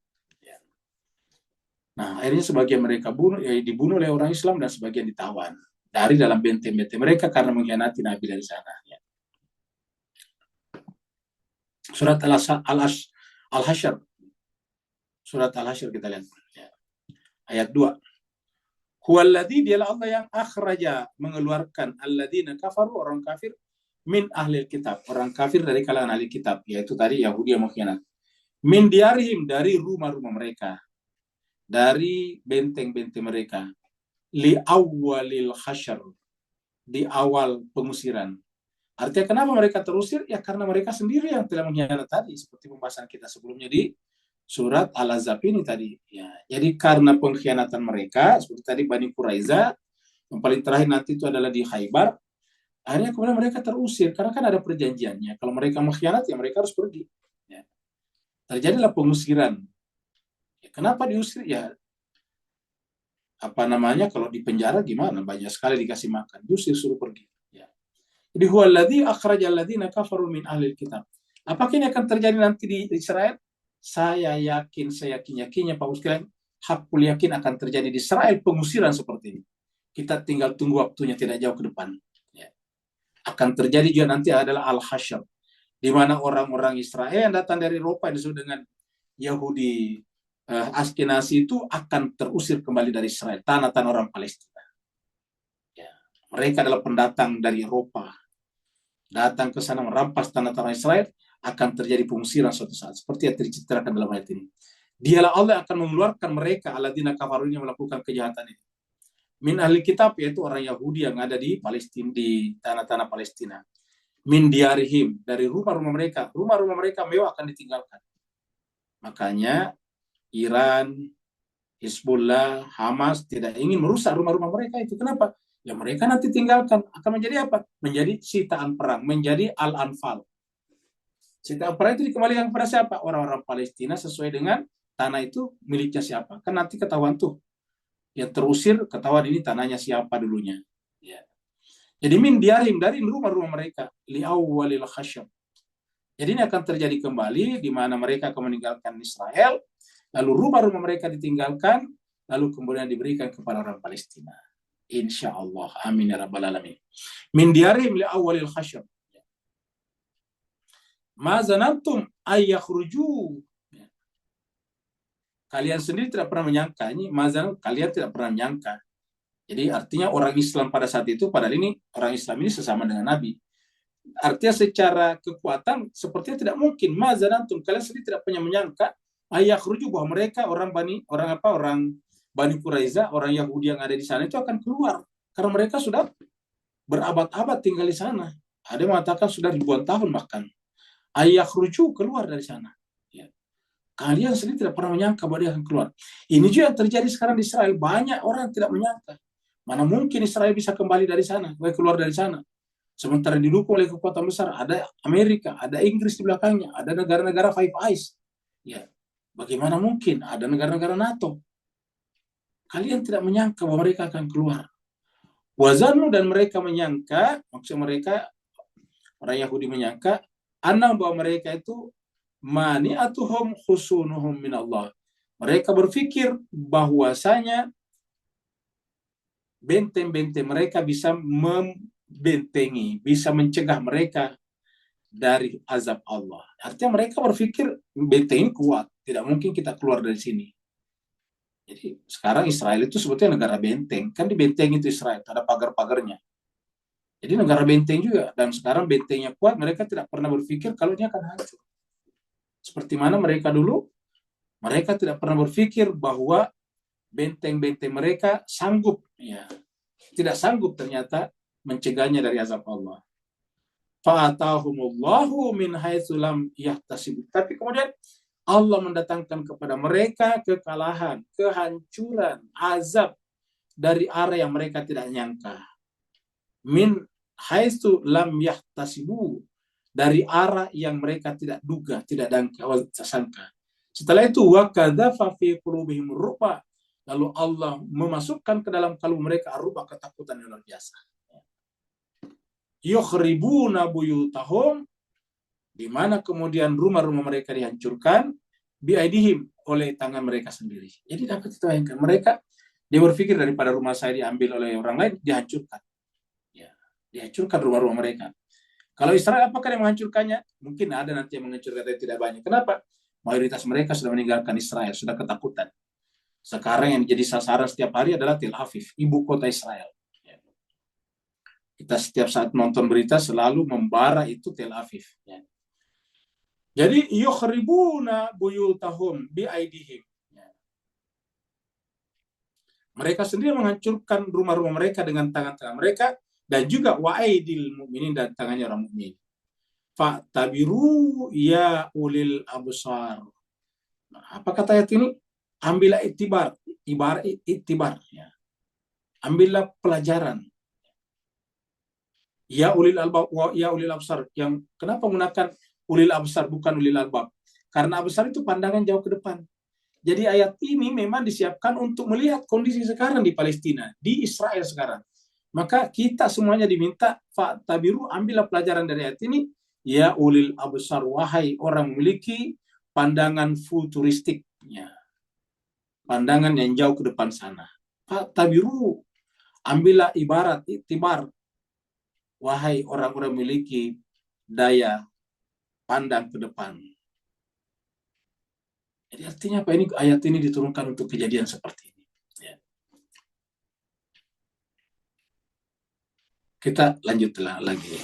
Nah, akhirnya sebagian mereka dibunuh oleh orang Islam dan sebagian ditawan dari dalam benteng-benteng mereka karena mengkhianati Nabi dari sana. Ya. Surat Al-Hasyr. Surat Al-Hasyr kita lihat. Ya. Ayat 2. Huwaladzi, dialah Allah yang akhraja, mengeluarkan alladzina kafaru, orang kafir, min ahli kitab, orang kafir dari kalangan ahli kitab, yaitu tadi Yahudi yang mengkhianat. Min diarihim, dari rumah-rumah mereka, dari benteng-benteng mereka, li awwalil hasyr, di awal pengusiran. Artinya kenapa mereka terusir? Ya karena mereka sendiri yang telah mengkhianat tadi, seperti pembahasan kita sebelumnya di surat Al-Ahzab ini tadi. Ya, jadi karena pengkhianatan mereka, seperti tadi Bani Quraiza, yang paling terakhir nanti itu adalah di Khaybar, Akhirnya kemudian mereka terusir karena kan ada perjanjiannya. Kalau mereka mengkhianat ya mereka harus pergi. Ya. Terjadilah pengusiran. Ya, kenapa diusir? Ya apa namanya, kalau di penjara gimana? Banyak sekali dikasih makan. Diusir, suruh pergi. Ya. Jadi huwaladzi akhrajal ladzina kafaru min ahlil kitab. Apakah ini akan terjadi nanti di Israel? Saya yakin, saya yakin-yakinnya Pak Ustaz, hakul yakin akan terjadi di Israel pengusiran seperti ini. Kita tinggal tunggu waktunya tidak jauh ke depan. Ya. Akan terjadi juga nanti adalah al-hasyr, di mana orang-orang Israel yang datang dari Eropa yang disebut dengan Yahudi Askenazi itu akan terusir kembali dari Israel, tanah-tanah orang Palestina. Ya. Mereka adalah pendatang dari Eropa, datang ke sana merampas tanah-tanah Israel, akan terjadi pengusiran suatu saat, seperti yang diceritakan dalam ayat ini. Dialah Allah akan mengeluarkan mereka, alladzina kafaru, yang melakukan kejahatan ini. Min ahli kitab, yaitu orang Yahudi yang ada di Palestina, di tanah-tanah Palestina. Min diarihim, dari rumah-rumah mereka. Rumah-rumah mereka mewah akan ditinggalkan. Makanya Iran, Hizbullah, Hamas tidak ingin merusak rumah-rumah mereka itu. Kenapa? Ya mereka nanti tinggalkan. Akan menjadi apa? Menjadi sitaan perang. Menjadi al-anfal. Sitaan perang itu dikembalikan kepada siapa? Orang-orang Palestina sesuai dengan tanah itu miliknya siapa. Kan nanti ketahuan tuh. Yang terusir ketahuan ini tanahnya siapa dulunya. Ya. Jadi min diarim, dari rumah-rumah mereka. Li'awwalil khasyam. Jadi ini akan terjadi kembali di mana mereka akan meninggalkan Israel, lalu rumah-rumah mereka ditinggalkan, lalu kemudian diberikan kepada orang Palestina. Insya Allah. Amin ya rabbal alamin. Min diarim li awalil khasyam. Ma zanantum ayyakhruju. Kalian sendiri tidak pernah menyangka, ini mazan, kalian tidak pernah menyangka. Jadi artinya orang Islam pada saat itu, padahal ini orang Islam ini sesama dengan Nabi. Artinya secara kekuatan sepertinya tidak mungkin. Mazanantum, kalian sendiri tidak pernah menyangka ayakhruju, bahwa mereka orang Bani Quraiza, orang Yahudi yang ada di sana itu akan keluar karena mereka sudah berabad-abad tinggal di sana. Ada yang mengatakan sudah ribuan tahun bahkan. Ayakhruju, keluar dari sana. Ya. Kalian sendiri tidak pernah menyangka bahwa dia akan keluar. Ini juga yang terjadi sekarang di Israel. Banyak orang tidak menyangka. Mana mungkin Israel bisa kembali dari sana, keluar dari sana. Sementara didukung oleh kekuatan besar, ada Amerika, ada Inggris di belakangnya, ada negara-negara Five Eyes. Ya, bagaimana mungkin ada negara-negara NATO? Kalian tidak menyangka bahwa mereka akan keluar. Wazanu, dan mereka menyangka, maksud mereka, orang Yahudi menyangka, anam, bahwa mereka itu mani'atuhum khusunuhum min Allah. Mereka berpikir bahwasanya benteng-benteng mereka bisa membentengi, bisa mencegah mereka dari azab Allah. Artinya mereka berpikir benteng ini kuat, tidak mungkin kita keluar dari sini. Jadi sekarang Israel itu sebetulnya negara benteng, kan di benteng itu Israel, ada pagar-pagarnya. Jadi negara benteng juga, dan sekarang bentengnya kuat, mereka tidak pernah berpikir kalau ini akan hancur. Seperti mana mereka dulu, mereka tidak pernah berpikir bahwa benteng-benteng mereka sanggup, ya, tidak sanggup ternyata mencegahnya dari azab Allah. Fa'atahumullahu min haitsu lam yahtasib. Tapi kemudian Allah mendatangkan kepada mereka kekalahan, kehancuran, azab dari arah yang mereka tidak nyangka. Min haitsu lam yahtasibu, dari arah yang mereka tidak duga, tidak sangka. Setelah itu wa kadzafa fi qulubihim ruba, lalu Allah memasukkan ke dalam kalbu mereka ruba, ketakutan yang luar biasa. Yukhribuna buyutahum, di mana kemudian rumah-rumah mereka dihancurkan, biaidihim, oleh tangan mereka sendiri. Jadi dapat ditayangkan, mereka dia berpikir daripada rumah saya diambil oleh orang lain, dihancurkan. Ya, dihancurkan rumah-rumah mereka. Kalau Israel, apakah yang menghancurkannya? Mungkin ada nanti yang menghancurkan, tapi tidak banyak. Kenapa? Mayoritas mereka sudah meninggalkan Israel, sudah ketakutan. Sekarang yang jadi sasaran setiap hari adalah Tel Aviv, ibu kota Israel. Kita setiap saat nonton berita selalu membara itu Tel Aviv. Ya. Jadi yukhribuna buyutahum biaidihim. Ya. Mereka sendiri menghancurkan rumah-rumah mereka dengan tangan-tangan mereka, dan juga wa'aidil mu'minin, dan tangannya orang mukmin. Fa'tabiru ya ulil absar. Nah, apa kata ayat ini? Ambillah itibar, itibar. Ya. Ambillah pelajaran. Ya ulil albab wa ya ulil absar. Yang kenapa menggunakan ulil absar bukan ulil albab? Karena absar itu pandangan jauh ke depan. Jadi ayat ini memang disiapkan untuk melihat kondisi sekarang di Palestina, di Israel sekarang. Maka kita semuanya diminta tabiru, ambillah pelajaran dari ayat ini. Ya ulil absar, wahai orang memiliki pandangan futuristiknya, pandangan yang jauh ke depan sana. Tabiru, ambillah ibarat, iktibar, wahai orang-orang memiliki daya pandang ke depan. Jadi artinya apa, ini ayat ini diturunkan untuk kejadian seperti ini. Ya. Kita lanjutlah lagi.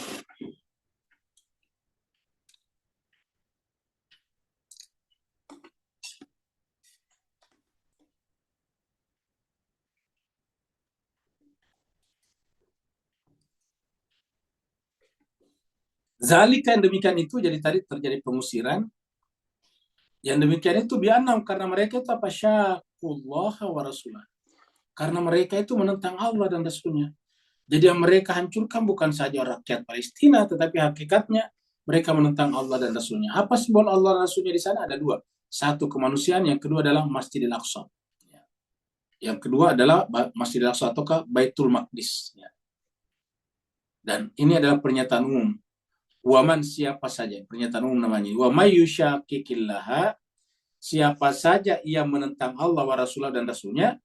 Zalika, yang demikian itu, jadi tadi terjadi pengusiran. Yang demikian itu bi'annahum, karena mereka itu apa, syakullah wa rasulah. Karena mereka itu menentang Allah dan Rasulnya. Jadi yang mereka hancurkan bukan saja rakyat Palestina, tetapi hakikatnya mereka menentang Allah dan Rasulnya. Apa simbol Allah dan Rasulnya di sana? Ada dua. Satu kemanusiaan, yang kedua adalah Masjidil Aqsa. Yang kedua adalah Masjidil Aqsa ataukah Baitul Maqdis. Dan ini adalah pernyataan umum. Waman, siapa saja, pernyataan umum namanya. Wa may yushaqiqillaha, siapa saja ia menentang Allah wa Rasulah dan Rasulnya.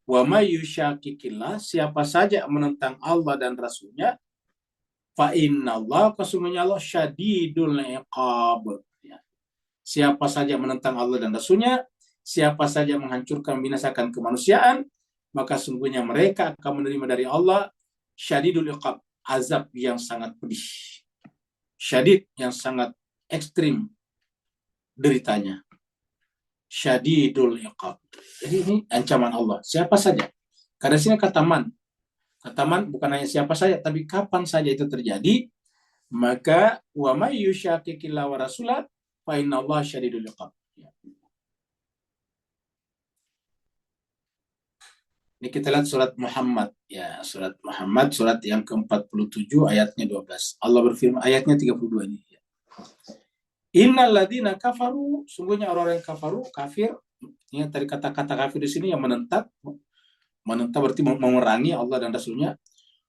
Wa may yushaqiqillah, siapa saja menentang Allah dan Rasulnya. Fa innallaha, kesungguhnya Allah syadidul iqab. Siapa saja menentang Allah dan Rasulnya, siapa saja menghancurkan, binasakan kemanusiaan, maka sungguhnya mereka akan menerima dari Allah syadidul iqab, azab yang sangat pedih. Syadid, yang sangat ekstrim deritanya. Syadidul iqab. Jadi ini ancaman Allah. Siapa saja. Karena sini kata man. Kata man bukan hanya siapa saja, tapi kapan saja itu terjadi. Maka wa may yushaqiqillah wa rasulah fa innallaha syadidul iqab. Ini kita lihat surat Muhammad. Ya, surat Muhammad, surat yang ke-47 ayatnya 12. Allah berfirman, ayatnya 32 ini. Innal ladina kafaru, sungguhnya orang-orang yang kafaru, kafir. Ini tadi kata-kata kafir di sini yang menentang berarti memerangi Allah dan Rasulnya.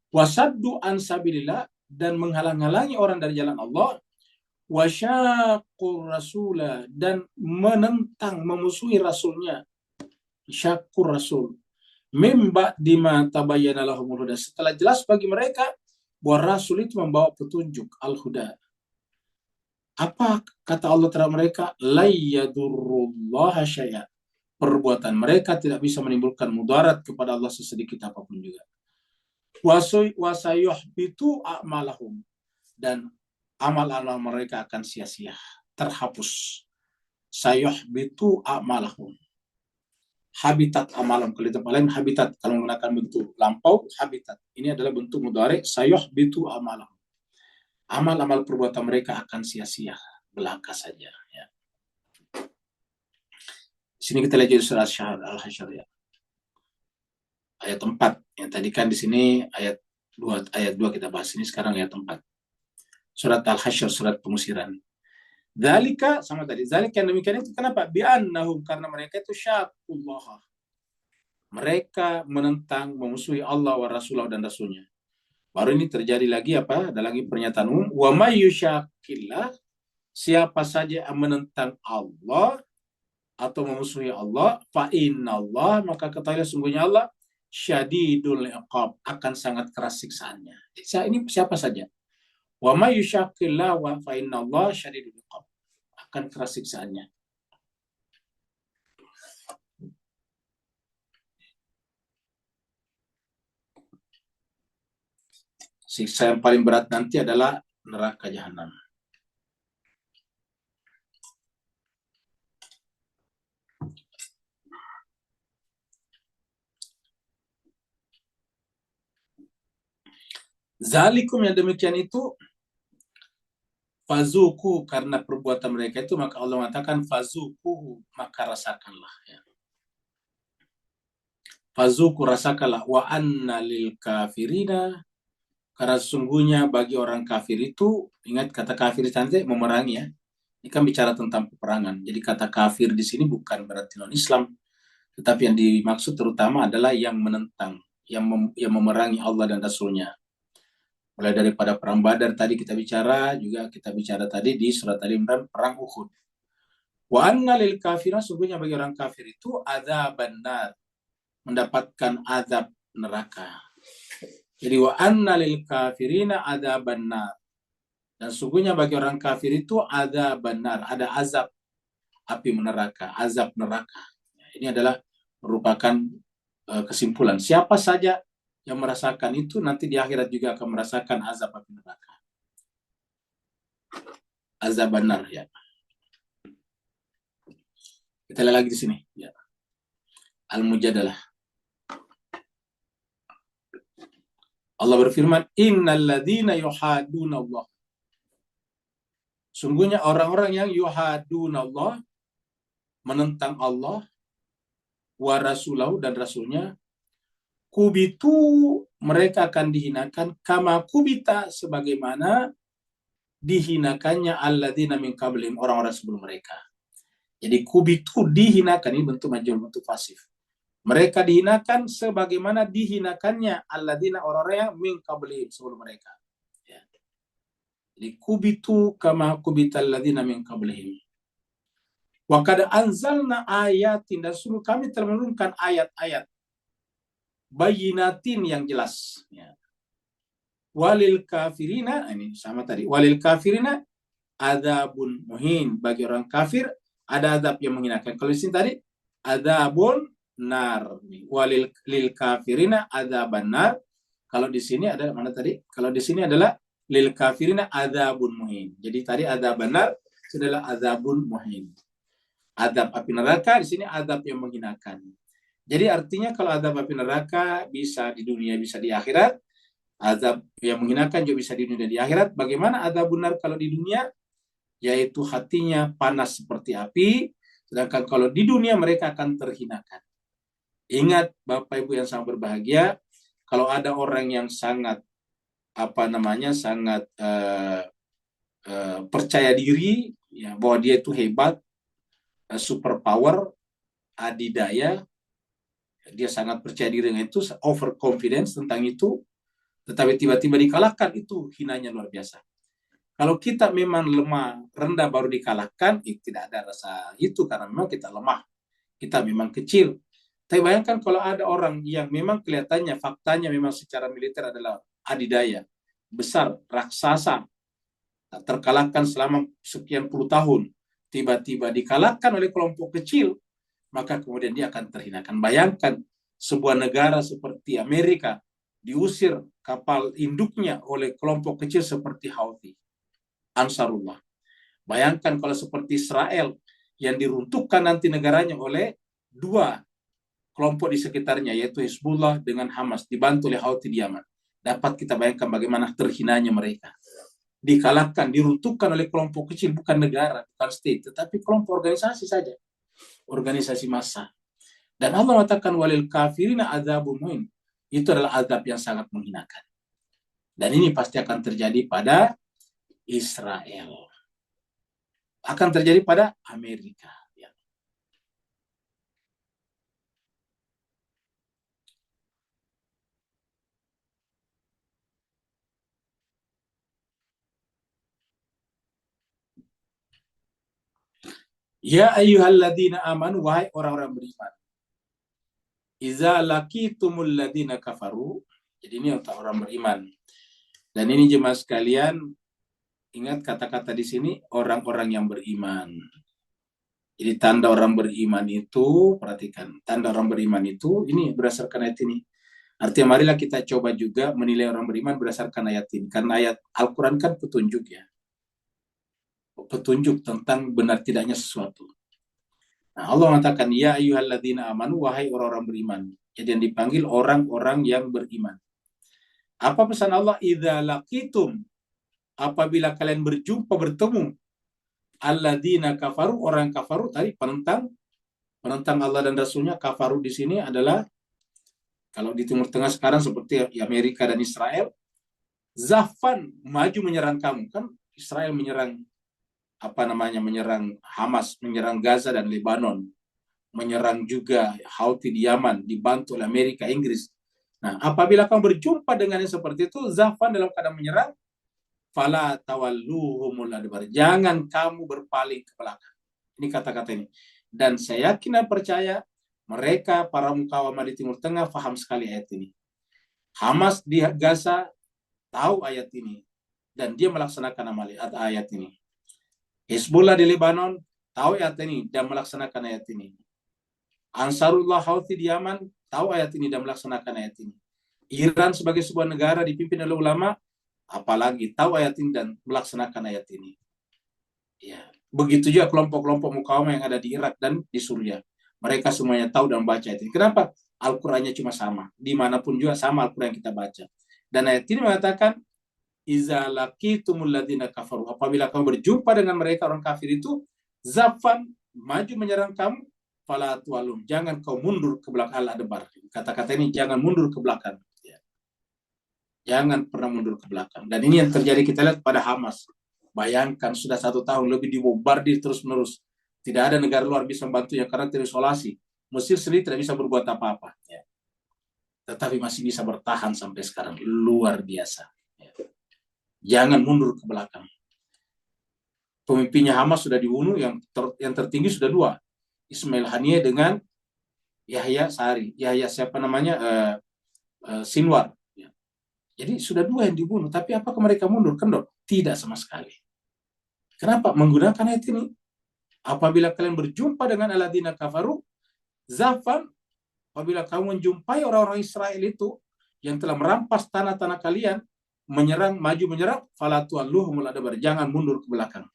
Wasaddu an sabilillah, dan menghalang-halangi orang dari jalan Allah. Wasyaqur rasulah, dan menentang, memusuhi Rasulnya. Syakur Rasul. Mimba dima tabayyana lahumul huda, setelah jelas bagi mereka bahwa Rasul itu membawa petunjuk al-huda. Apa kata Allah terhadap mereka? La yadurrullaha syai'a. Perbuatan mereka tidak bisa menimbulkan mudarat kepada Allah sesedikit apapun juga. Wasayuhbitu a'malahum, dan amal-amal mereka akan sia-sia, terhapus. Sayuhbitu a'malahum. Habitat amalam, kalau tempat lain habitat, kalau menggunakan bentuk lampau habitat, ini adalah bentuk mudhari, sayuhbitu amalam. Amal-amal perbuatan mereka akan sia-sia, belaka saja. Ya. Di sini kita lihat surat Al-Hasyr, ya. Ayat 4. Yang tadi kan di sini ayat 2 kita bahas, ini sekarang ayat 4. Surat Al-Hasyr, surat pengusiran. Dzalika, sama tadi. Dzalika, yang demikian itu kenapa? Bi'annahum, karena mereka itu syakullah. Mereka menentang, memusuhi Allah wa Rasulullah dan Rasulnya. Baru ini terjadi lagi apa? Ada lagi pernyataan umum. Wa may yusyaqillah, siapa saja yang menentang Allah atau memusuhi Allah, fa innallah, maka ketahuilah sungguhnya Allah syadidul iqab, akan sangat keras siksaannya. Ini siapa saja. Wa may yusyaqillah wa fa innallah syadidul iqab, akan keras siksaannya. Siksa yang paling berat nanti adalah neraka jahanam. Zalikum, yang demikian itu, fazuku, karena perbuatan mereka itu, maka Allah mengatakan fazuku, maka rasakanlah. Ya. Fazuku, rasakanlah. Wa anna lil kafirina, Karena sesungguhnya bagi orang kafir itu, ingat kata kafir nanti memerangi ya. Ini kan bicara tentang peperangan. Jadi kata kafir di sini bukan berarti non-Islam, tetapi yang dimaksud terutama adalah yang menentang, yang memerangi Allah dan Rasulnya. Mulai daripada perang Badar tadi kita bicara, juga kita bicara tadi di surat Al-Imran perang Uhud. Wa anna lil kafirina, sungguhnya bagi orang kafir itu adzaban nar, mendapatkan azab neraka. Jadi wa anna lil kafirina adzaban nar. Dan sungguhnya bagi orang kafir itu adzaban nar, ada azab api neraka, azab neraka. Ini adalah merupakan kesimpulan. Siapa saja yang merasakan itu nanti di akhirat juga akan merasakan azab api neraka. Azab benar ya. Kita lihat lagi di sini ya. Al-Mujadalah. Allah berfirman, "Innal ladzina yuhaduna Allah." Sungguhnya orang-orang yang yuhaduna Allah, menentang Allah, wa rasulahu, dan rasulnya, kubitu, mereka akan dihinakan, kama kubita, sebagaimana dihinakannya alladzina min qablihim, orang-orang sebelum mereka. Jadi kubitu, dihinakan, ini bentuk majhul, bentuk pasif. Mereka dihinakan sebagaimana dihinakannya alladzina, orang-orang yang min qablihim, sebelum mereka. Ya. Jadi kubitu kama kubital ladzina min qablihim. Wa qad anzalna ayatin, dan sungguh kami telah menurunkan ayat-ayat bayinatin, yang jelas. Ya. Walil kafirina, ini sama tadi, walil kafirina adzabun muhin, bagi orang kafir ada azab yang menghinakan. Kalau di sini tadi adzabun nar, walil lil kafirina adzaban nar. Kalau di sini ada mana tadi? Kalau di sini adalah lil kafirina adzabun muhin. Jadi tadi adzaban nar, itu adalah adzabun muhin. Azab api neraka, di sini azab yang menghinakan. Jadi artinya kalau azab api neraka bisa di dunia, bisa di akhirat. Azab yang menghinakan juga bisa di dunia dan di akhirat. Bagaimana azab benar kalau di dunia? Yaitu hatinya panas seperti api, sedangkan kalau di dunia mereka akan terhinakan. Ingat Bapak Ibu yang sangat berbahagia, kalau ada orang yang sangat sangat percaya diri, ya, bahwa dia itu hebat, super power, adidaya, dia sangat percaya diri dengan itu, overconfidence tentang itu, tetapi tiba-tiba dikalahkan, itu hinanya luar biasa. Kalau kita memang lemah, rendah baru dikalahkan, tidak ada rasa itu, karena memang kita lemah, kita memang kecil. Tapi bayangkan kalau ada orang yang memang kelihatannya, faktanya memang secara militer adalah adidaya, besar, raksasa, terkalahkan selama sekian puluh tahun, tiba-tiba dikalahkan oleh kelompok kecil, maka kemudian dia akan terhinakan. Bayangkan sebuah negara seperti Amerika diusir kapal induknya oleh kelompok kecil seperti Houthi, Ansarullah. Bayangkan kalau seperti Israel yang diruntuhkan nanti negaranya oleh dua kelompok di sekitarnya, yaitu Hezbollah dengan Hamas, dibantu oleh Houthi di Yaman. Dapat kita bayangkan bagaimana terhinanya mereka. Dikalahkan, diruntuhkan oleh kelompok kecil, bukan negara, bukan state, tetapi kelompok organisasi saja. Organisasi massa. Dan Allah mengatakan walil kafirina adzabun muhin. Itu adalah azab yang sangat menghinakan. Dan ini pasti akan terjadi pada Israel. Akan terjadi pada Amerika. Ya ayyuhalladzina amanu, wahai orang-orang beriman. Iza laqitumul ladzina kafaru. Jadi ini untuk orang beriman. Dan ini jemaah sekalian, ingat kata-kata di sini, orang-orang yang beriman. Jadi tanda orang beriman itu, perhatikan, tanda orang beriman itu, ini berdasarkan ayat ini. Artinya marilah kita coba juga menilai orang beriman berdasarkan ayat ini. Karena ayat Al-Quran kan petunjuk ya. Petunjuk tentang benar tidaknya sesuatu. Nah, Allah mengatakan, ya ayyuhalladzina amanu, wahai orang-orang beriman. Jadi yang dipanggil orang-orang yang beriman. Apa pesan Allah? Idza laqitum, apabila kalian berjumpa, bertemu, alladzina kafaru, orang kafaru tadi penentang Allah dan Rasulnya. Kafaru di sini adalah kalau di Timur Tengah sekarang seperti Amerika dan Israel, Zafan maju menyerang kamu. Kan Israel menyerang menyerang Hamas, menyerang Gaza dan Lebanon, menyerang juga Houthi di Yaman, dibantu oleh Amerika, Inggris. Nah, apabila kamu berjumpa dengan yang seperti itu, Zafan dalam keadaan menyerang, fala tawalluhumul adbar. Jangan kamu berpaling ke belakang. Ini kata-kata ini. Dan saya yakin dan percaya mereka para mukawamah di Timur Tengah paham sekali ayat ini. Hamas di Gaza tahu ayat ini dan dia melaksanakan ayat ini. Hizbullah di Lebanon tahu ayat ini dan melaksanakan ayat ini. Ansarullah Houthi di Yaman tahu ayat ini dan melaksanakan ayat ini. Iran sebagai sebuah negara dipimpin oleh ulama, apalagi tahu ayat ini dan melaksanakan ayat ini. Ya, begitu juga kelompok-kelompok mukawamah yang ada di Irak dan di Suriah. Mereka semuanya tahu dan baca ayat ini. Kenapa? Al-Qur'annya cuma sama. Dimanapun juga sama Al-Qur'an yang kita baca. Dan ayat ini mengatakan, iza laqitumul ladzina kafaru, apabila kamu berjumpa dengan mereka orang kafir itu, zafan, maju menyerang kamu, fala tuwallum, jangan kau mundur ke belakang. Al-adbar, kata-kata ini, jangan mundur ke belakang ya. Jangan pernah mundur ke belakang. Dan ini yang terjadi kita lihat pada Hamas. Bayangkan sudah 1 tahun lebih dibombardir terus-menerus, tidak ada negara luar bisa membantunya karena terisolasi. Mesir sendiri tidak bisa berbuat apa-apa ya. Tetapi masih bisa bertahan sampai sekarang, luar biasa ya. Jangan mundur ke belakang. Pemimpinnya Hamas sudah dibunuh, yang tertinggi sudah 2. Ismail Haniyeh dengan Yahya Sari. Yahya siapa namanya? Sinwar. Ya. Jadi sudah 2 yang dibunuh. Tapi apakah mereka mundur? Kendor? Tidak sama sekali. Kenapa? Menggunakan ayat ini. Apabila kalian berjumpa dengan alladzina kafaru, zafan, apabila kamu menjumpai orang-orang Israel itu yang telah merampas tanah-tanah kalian, maju menyerang, fala tuwalluhumul adbar, jangan mundur ke belakang.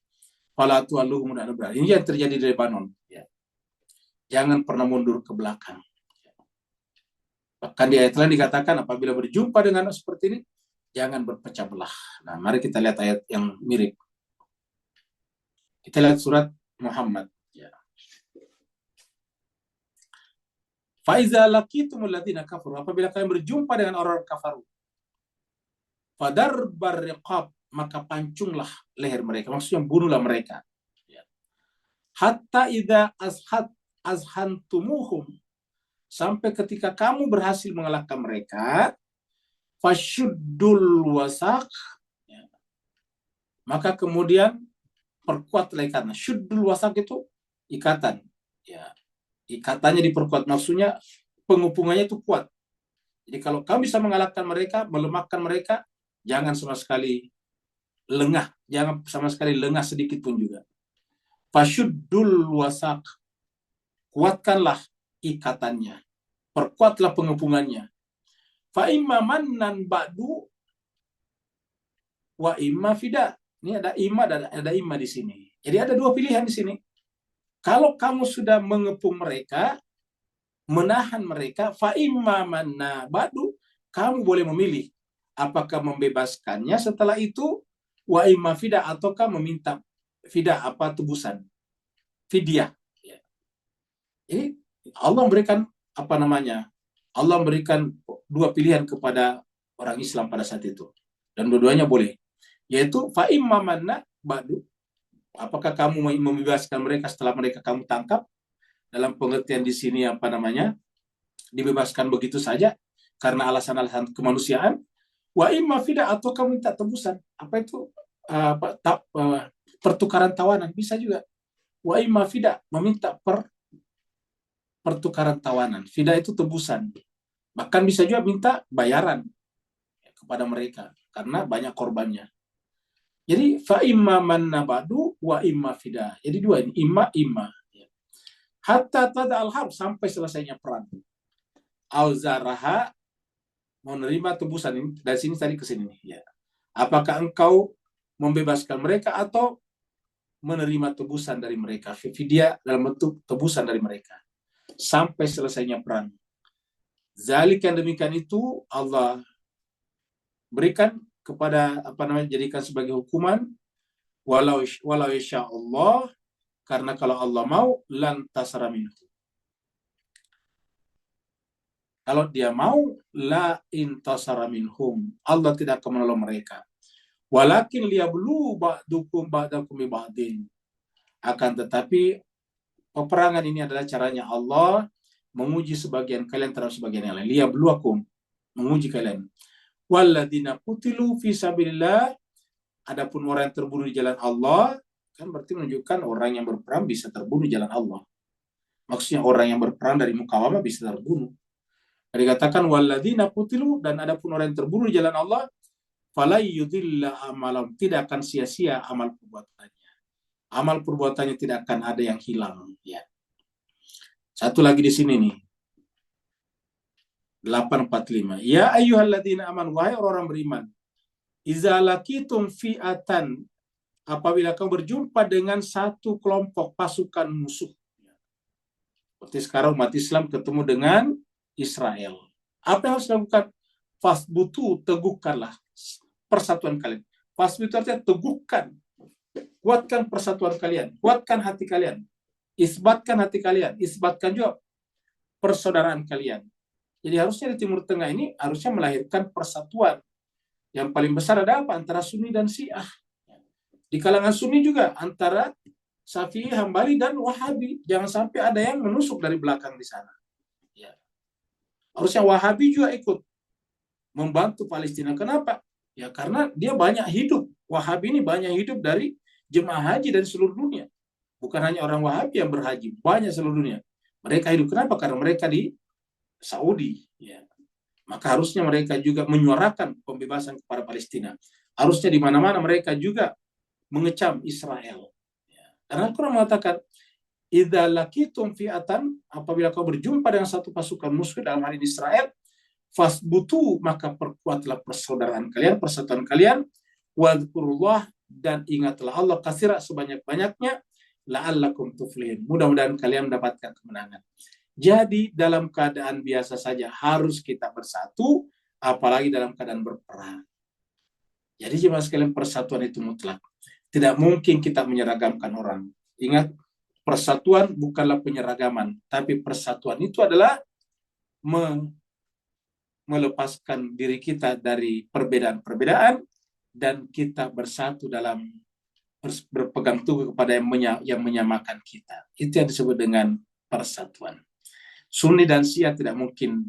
Fala tuwalluhumul adbar. Ini yang terjadi di Lebanon ya. Jangan pernah mundur ke belakang. Bahkan di ayat lain dikatakan apabila berjumpa dengan seperti ini, jangan berpecah belah. Nah, mari kita lihat ayat yang mirip. Kita lihat surat Muhammad ya. Faiza laqitumul ladzina kafaru, apabila kalian berjumpa dengan orang kafaru, fadarbar riqab, maka pancunglah leher mereka, maksudnya bunuhlah mereka ya. Hatta idza azhantumuhum, sampai ketika kamu berhasil mengalahkan mereka, fasyuddul wasaq ya. Maka kemudian perkuatlah ikatan. Syuddul wasaq itu ikatan ya. Ikatannya diperkuat, maksudnya pengupungannya itu kuat. Jadi kalau kamu bisa mengalahkan mereka, melemahkan mereka, jangan sama sekali lengah, jangan sama sekali lengah sedikit pun juga. Fasyuddul wasaq, kuatkanlah ikatannya, perkuatlah pengupungannya. Fa imma mannan ba'du wa imma fida. Ini ada imma di sini. Jadi ada 2 pilihan di sini. Kalau kamu sudah mengepung mereka, menahan mereka, fa imma manna ba'du, kamu boleh memilih apakah membebaskannya setelah itu, wa imma fida, ataukah meminta fida, tebusan, fidyah ya. Jadi Allah memberikan Allah memberikan 2 pilihan kepada orang Islam pada saat itu, dan dua-duanya boleh, yaitu fa imma manna ba'du, apakah kamu membebaskan mereka setelah mereka kamu tangkap, dalam pengertian di sini dibebaskan begitu saja karena alasan-alasan kemanusiaan, wa imma fida, atau kamu minta tebusan, pertukaran tawanan, bisa juga. Wa imma fida, meminta pertukaran tawanan. Fida itu tebusan. Bahkan bisa juga minta bayaran kepada mereka karena banyak korbannya. Jadi fa imma manna ba'du wa imma fida. Jadi 2 ini, imma. Hatta tada al-harb, sampai selesainya perang. Auzaraha, menerima tebusan ini dari sini tadi ke sini ya. Apakah engkau membebaskan mereka atau menerima tebusan dari mereka, fidyah dalam bentuk tebusan dari mereka sampai selesainya perang. Zalik, yang demikian itu Allah berikan kepada jadikan sebagai hukuman, walau insya Allah, karena kalau Allah mau, lan tasara minhu, Kalau dia mau, la intasara minhum, Allah tidak akan menolong mereka. Walakin liyablu ba'dukum ba'dakum bi ba'din. Akan tetapi peperangan ini adalah caranya Allah menguji sebagian kalian terhadap sebagian yang lain. Liyabluwakum, menguji kalian. Walladzina qutilu fi sabilillah, adapun orang yang terbunuh di jalan Allah, kan berarti menunjukkan orang yang berperang bisa terbunuh di jalan Allah. Maksudnya orang yang berperang dari mukawamah bisa terbunuh. Dikatakan walladzina qutilu, dan adapun orang yang terbunuh di jalan Allah, fala yudilla amalam, tidak akan sia-sia amal perbuatannya. Amal perbuatannya tidak akan ada yang hilang. Ya. Satu lagi di sini nih. 845. Ya ayyuhalladzina aman, wahai orang beriman. Iza lakitum fi'atan, apabila kamu berjumpa dengan satu kelompok pasukan musuh. Seperti sekarang umat Islam ketemu dengan Israel. Apa yang harus dilakukan? Fasbutu, teguhkanlah persatuan kalian. Fasbutu artinya teguhkan. Kuatkan persatuan kalian. Kuatkan hati kalian. Isbatkan hati kalian. Isbatkan juga persaudaraan kalian. Jadi harusnya di Timur Tengah ini harusnya melahirkan persatuan. Yang paling besar ada apa? Antara Sunni dan Syiah. Di kalangan Sunni juga antara Syafi'i, Hambali, dan Wahabi. Jangan sampai ada yang menusuk dari belakang di sana. Ya. Harusnya Wahabi juga ikut membantu Palestina. Kenapa? Ya karena dia banyak hidup. Wahabi ini banyak hidup dari jemaah haji dari seluruh dunia. Bukan hanya orang Wahabi yang berhaji, banyak seluruh dunia. Mereka hidup. Kenapa? Karena mereka di Saudi. Ya. Maka harusnya mereka juga menyuarakan pembebasan kepada Palestina. Harusnya di mana-mana mereka juga mengecam Israel. Ya. Karena Al-Quran mengatakan, idza lakitum fi'atan, apabila kau berjumpa dengan satu pasukan musuh, dalam hal ini Israel, fasbutu, maka perkuatlah persaudaraan kalian, persatuan kalian, wadhkurullah, dan ingatlah Allah katsira, sebanyak-banyaknya, la'allakum tuflihin, mudah-mudahan kalian mendapatkan kemenangan. Jadi dalam keadaan biasa saja harus kita bersatu, apalagi dalam keadaan berperang. Jadi jemaah sekalian, persatuan itu mutlak. Tidak mungkin kita menyeragamkan orang. Ingat, persatuan bukanlah penyeragaman, tapi persatuan itu adalah melepaskan diri kita dari perbedaan-perbedaan dan kita bersatu dalam berpegang teguh kepada yang menyamakan kita. Itu yang disebut dengan persatuan. Sunni dan Syiah tidak mungkin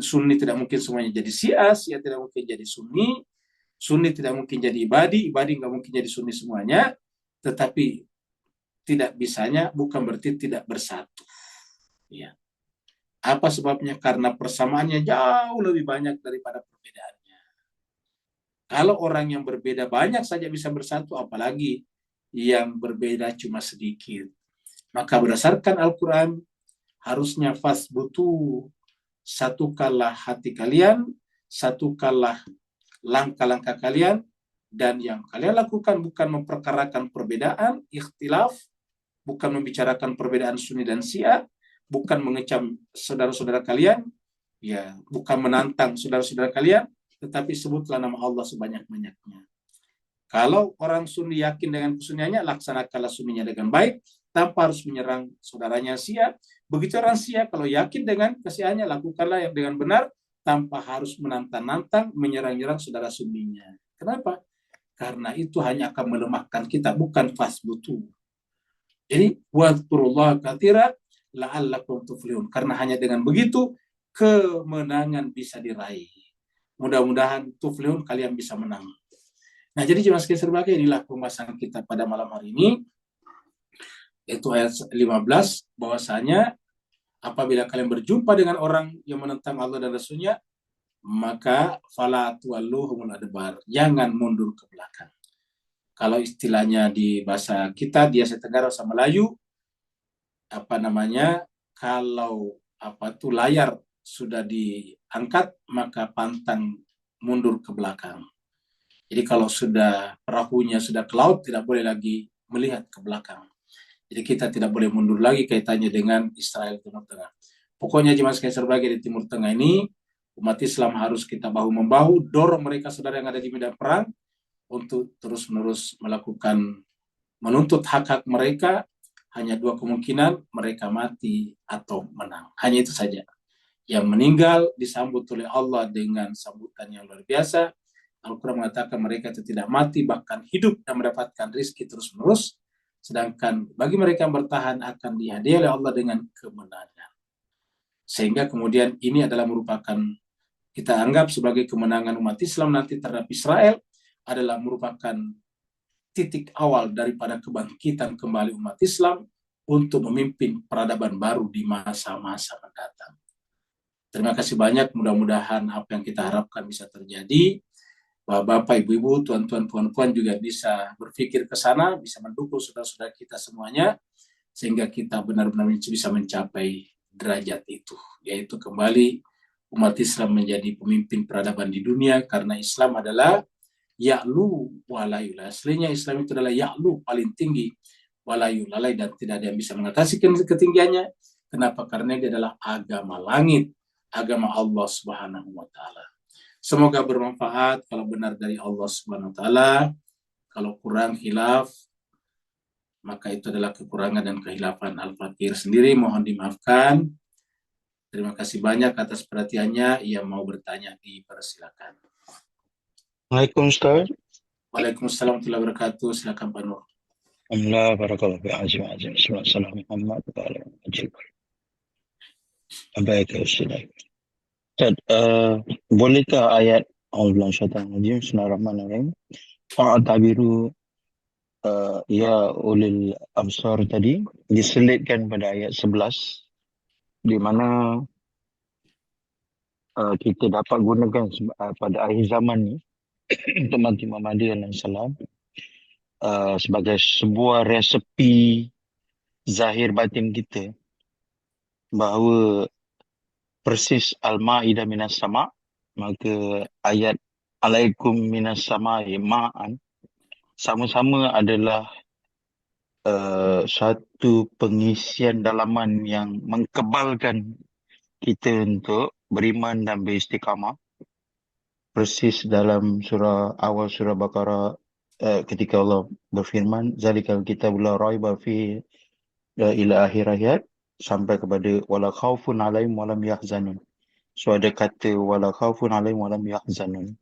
Sunni tidak mungkin semuanya jadi Syiah, Syiah tidak mungkin jadi Sunni, Sunni tidak mungkin jadi Ibadi nggak mungkin jadi Sunni semuanya. Tetapi tidak bisanya bukan berarti tidak bersatu. Ya. Apa sebabnya? Karena persamaannya jauh lebih banyak daripada perbedaannya. Kalau orang yang berbeda banyak saja bisa bersatu, apalagi yang berbeda cuma sedikit. Maka berdasarkan Al-Quran, harusnya fasbutu, satukanlah hati kalian, satukanlah langkah-langkah kalian, dan yang kalian lakukan bukan memperkarakan perbedaan, ikhtilaf, bukan membicarakan perbedaan Sunni dan Syiah, bukan mengecam saudara-saudara kalian, ya, bukan menantang saudara-saudara kalian, tetapi sebutlah nama Allah sebanyak-banyaknya. Kalau orang Sunni yakin dengan kesunniannya, laksanakanlah Sunninya dengan baik, tanpa harus menyerang saudaranya Syiah. Begitu orang Syiah, kalau yakin dengan kesyiahnya, lakukanlah yang dengan benar, tanpa harus menantang-nantang, menyerang-nyerang saudara Sunninya. Kenapa? Karena itu hanya akan melemahkan kita, bukan fasbutu. Jadi, wadhkurullah katsira la'allakum tuflihun. Karena hanya dengan begitu, kemenangan bisa diraih. Mudah-mudahan tuflihun, kalian bisa menang. Nah, jadi jemaah sekalian sebagai inilah pembahasan kita pada malam hari ini, yaitu ayat 15, bahwasanya apabila kalian berjumpa dengan orang yang menentang Allah dan Rasul-Nya, maka fala tuwalluhumul adbar, jangan mundur ke belakang. Kalau istilahnya di bahasa kita di Asia Tenggara, bahasa Melayu, kalau layar sudah diangkat, maka pantang mundur ke belakang. Jadi kalau sudah perahunya sudah ke laut, tidak boleh lagi melihat ke belakang. Jadi kita tidak boleh mundur lagi kaitannya dengan Israel Timur Tengah. Pokoknya jemaah sekalian sebagai di Timur Tengah ini, umat Islam harus kita bahu-membahu, dorong mereka saudara yang ada di medan perang untuk terus-menerus menuntut hak-hak mereka. Hanya dua kemungkinan, mereka mati atau menang. Hanya itu saja. yang meninggal disambut oleh Allah dengan sambutan yang luar biasa. Al-Quran mengatakan mereka itu tidak mati, bahkan hidup dan mendapatkan rizki terus-menerus. Sedangkan bagi mereka yang bertahan akan dihadiahi oleh Allah dengan kemenangan. Sehingga kemudian ini adalah merupakan, kita anggap sebagai kemenangan umat Islam nanti terhadap Israel, adalah merupakan titik awal daripada kebangkitan kembali umat Islam untuk memimpin peradaban baru di masa-masa mendatang. Terima kasih banyak, mudah-mudahan apa yang kita harapkan bisa terjadi. Bapak, Ibu-ibu, Tuan-tuan, Puan-puan juga bisa berpikir ke sana, bisa mendukung saudara-saudara kita semuanya, sehingga kita benar-benar bisa mencapai derajat itu, yaitu kembali umat Islam menjadi pemimpin peradaban di dunia, karena Islam adalah ya'lu walayula. Aslinya Islam itu adalah ya'lu, paling tinggi, walayulalai, dan tidak ada yang bisa mengatasi ketinggiannya. Kenapa? Karena dia adalah agama langit, agama Allah Subhanahu wa Ta'ala. Semoga bermanfaat. Kalau benar dari Allah Subhanahu wa Ta'ala, kalau kurang khilaf, maka itu adalah kekurangan dan kehilafan Al-Fakir sendiri, mohon dimaafkan. Terima kasih banyak atas perhatiannya. Yang mau bertanya dipersilakan. Waalaikumsalam Ustaz. Waalaikumsalam warahmatullahi wabarakatuh. Silakan Pak Nur. Alhamdulillah, barakallah fi azim. Assalamualaikum Muhammad wa ala alihi. Baik Ustaz. Ustaz, bolehkah ayat A'udzubillahi minasyaitonir rajim, Bismillahirrahmanirrahim, fa'tabiru ya ulil absar tadi diselitkan pada ayat 11, di mana kita dapat gunakan pada akhir zaman ni untuk Mati Muhammad SAW sebagai sebuah resepi zahir batin kita bahawa persis Al-Ma'idah minas sama', maka ayat alaikum minas sama'i ma'an sama-sama adalah satu pengisian dalaman yang mengkebalkan kita untuk beriman dan beristiqamah. Persis dalam awal surah Baqarah ketika Allah berfirman zalikal kitabul la raiba fi ila akhir ayat sampai kepada wala khaufun alaihim walam yahzanun. So ada kata wala khaufun alaihim walam yahzanun.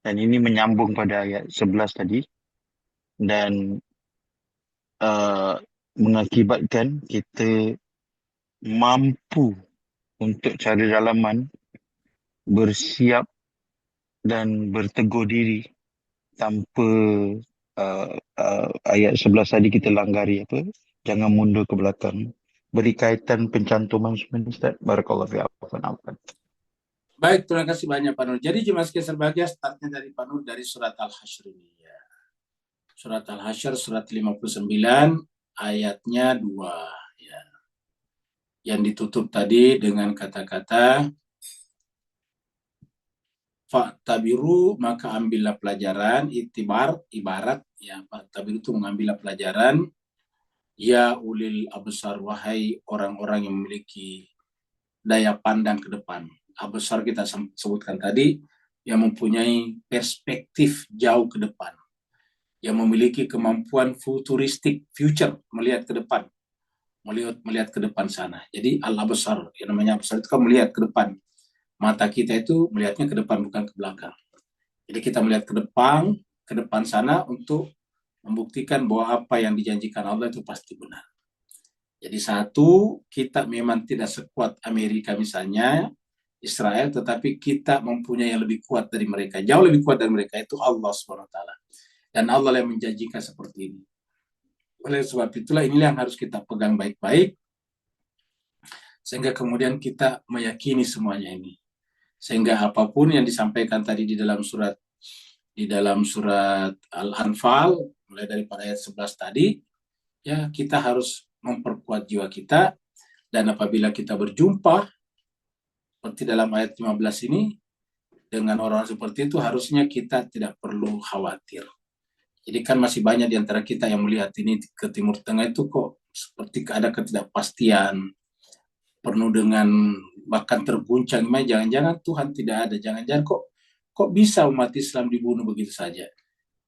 Dan ini menyambung pada ayat 11 tadi dan mengakibatkan kita mampu untuk cari dalaman, bersiap dan berteguh diri tanpa ayat 11 tadi kita langgari apa? Jangan mundur ke belakang. Beri kaitan pencantuman sebenarnya Ustaz. Barakallahu fi'afan. Baik, terima kasih banyak Pak Nur. Jadi jemaah sekalian berbahagia, startnya dari Pak Nur dari surat Al-Hasyr ini ya. Surat Al-Hasyr surat 59 ayatnya 2 ya. Yang ditutup tadi dengan kata-kata fa'tabiru, maka ambillah pelajaran, ibarat ya, fa'tabiru itu mengambillah pelajaran, ya ulil absar, wahai orang-orang yang memiliki daya pandang ke depan. Absar kita sebutkan tadi, yang mempunyai perspektif jauh ke depan, yang memiliki kemampuan futuristik, future, melihat ke depan, melihat ke depan sana. Jadi al-absar, yang namanya absar itu kan melihat ke depan. Mata kita itu melihatnya ke depan, bukan ke belakang. Jadi kita melihat ke depan sana untuk membuktikan bahwa apa yang dijanjikan Allah itu pasti benar. Jadi satu, kita memang tidak sekuat Amerika misalnya, Israel, tetapi kita mempunyai yang lebih kuat dari mereka, jauh lebih kuat dari mereka, itu Allah SWT. Dan Allah yang menjanjikan seperti ini. Oleh sebab itulah inilah yang harus kita pegang baik-baik, sehingga kemudian kita meyakini semuanya ini. Sehingga apapun yang disampaikan tadi di dalam surat Al-Anfal, mulai dari ayat 11 tadi, ya kita harus memperkuat jiwa kita, dan apabila kita berjumpa seperti dalam ayat 15 ini dengan orang seperti itu, harusnya kita tidak perlu khawatir. Jadi kan masih banyak di antara kita yang melihat ini ke Timur Tengah itu kok seperti ada ketidakpastian, penuh dengan bahkan terguncang, jangan-jangan Tuhan tidak ada, jangan-jangan kok bisa umat Islam dibunuh begitu saja.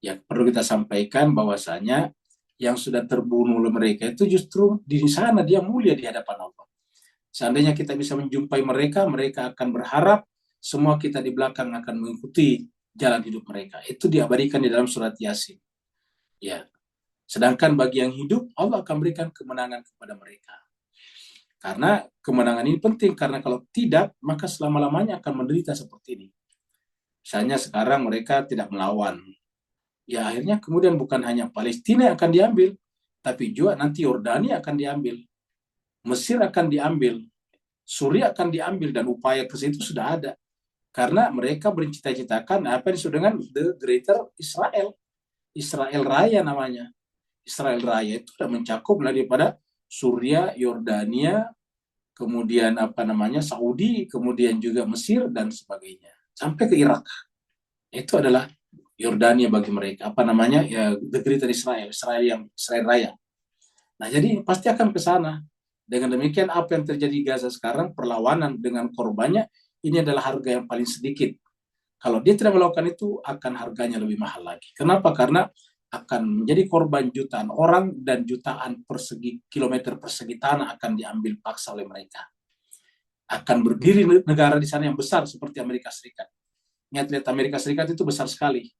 Ya perlu kita sampaikan bahwasanya yang sudah terbunuh oleh mereka itu justru di sana dia mulia di hadapan Allah. Seandainya kita bisa menjumpai mereka, mereka akan berharap semua kita di belakang akan mengikuti jalan hidup mereka. Itu diabadikan di dalam surat Yasin. Ya. Sedangkan bagi yang hidup, Allah akan berikan kemenangan kepada mereka. Karena kemenangan ini penting, karena kalau tidak, maka selama-lamanya akan menderita seperti ini. Misalnya sekarang mereka tidak melawan. Ya akhirnya kemudian bukan hanya Palestina yang akan diambil, tapi juga nanti Yordania akan diambil. Mesir akan diambil. Suriah akan diambil, dan upaya ke situ sudah ada. Karena mereka bercita-citakan apa yang disebut dengan The Greater Israel. Israel Raya namanya. Israel Raya itu sudah mencakup daripada Suriah, Yordania, kemudian Saudi, kemudian juga Mesir dan sebagainya, sampai ke Irak. Itu adalah Yordania bagi mereka. Ya, The Greater Israel, Israel Raya. Nah, jadi pasti akan ke sana. Dengan demikian, apa yang terjadi di Gaza sekarang, perlawanan dengan korbannya, ini adalah harga yang paling sedikit. Kalau dia tidak melakukan itu, akan harganya lebih mahal lagi. Kenapa? Karena akan menjadi korban jutaan orang dan jutaan kilometer persegi tanah akan diambil paksa oleh mereka. Akan berdiri negara di sana yang besar seperti Amerika Serikat. Lihat Amerika Serikat itu besar sekali.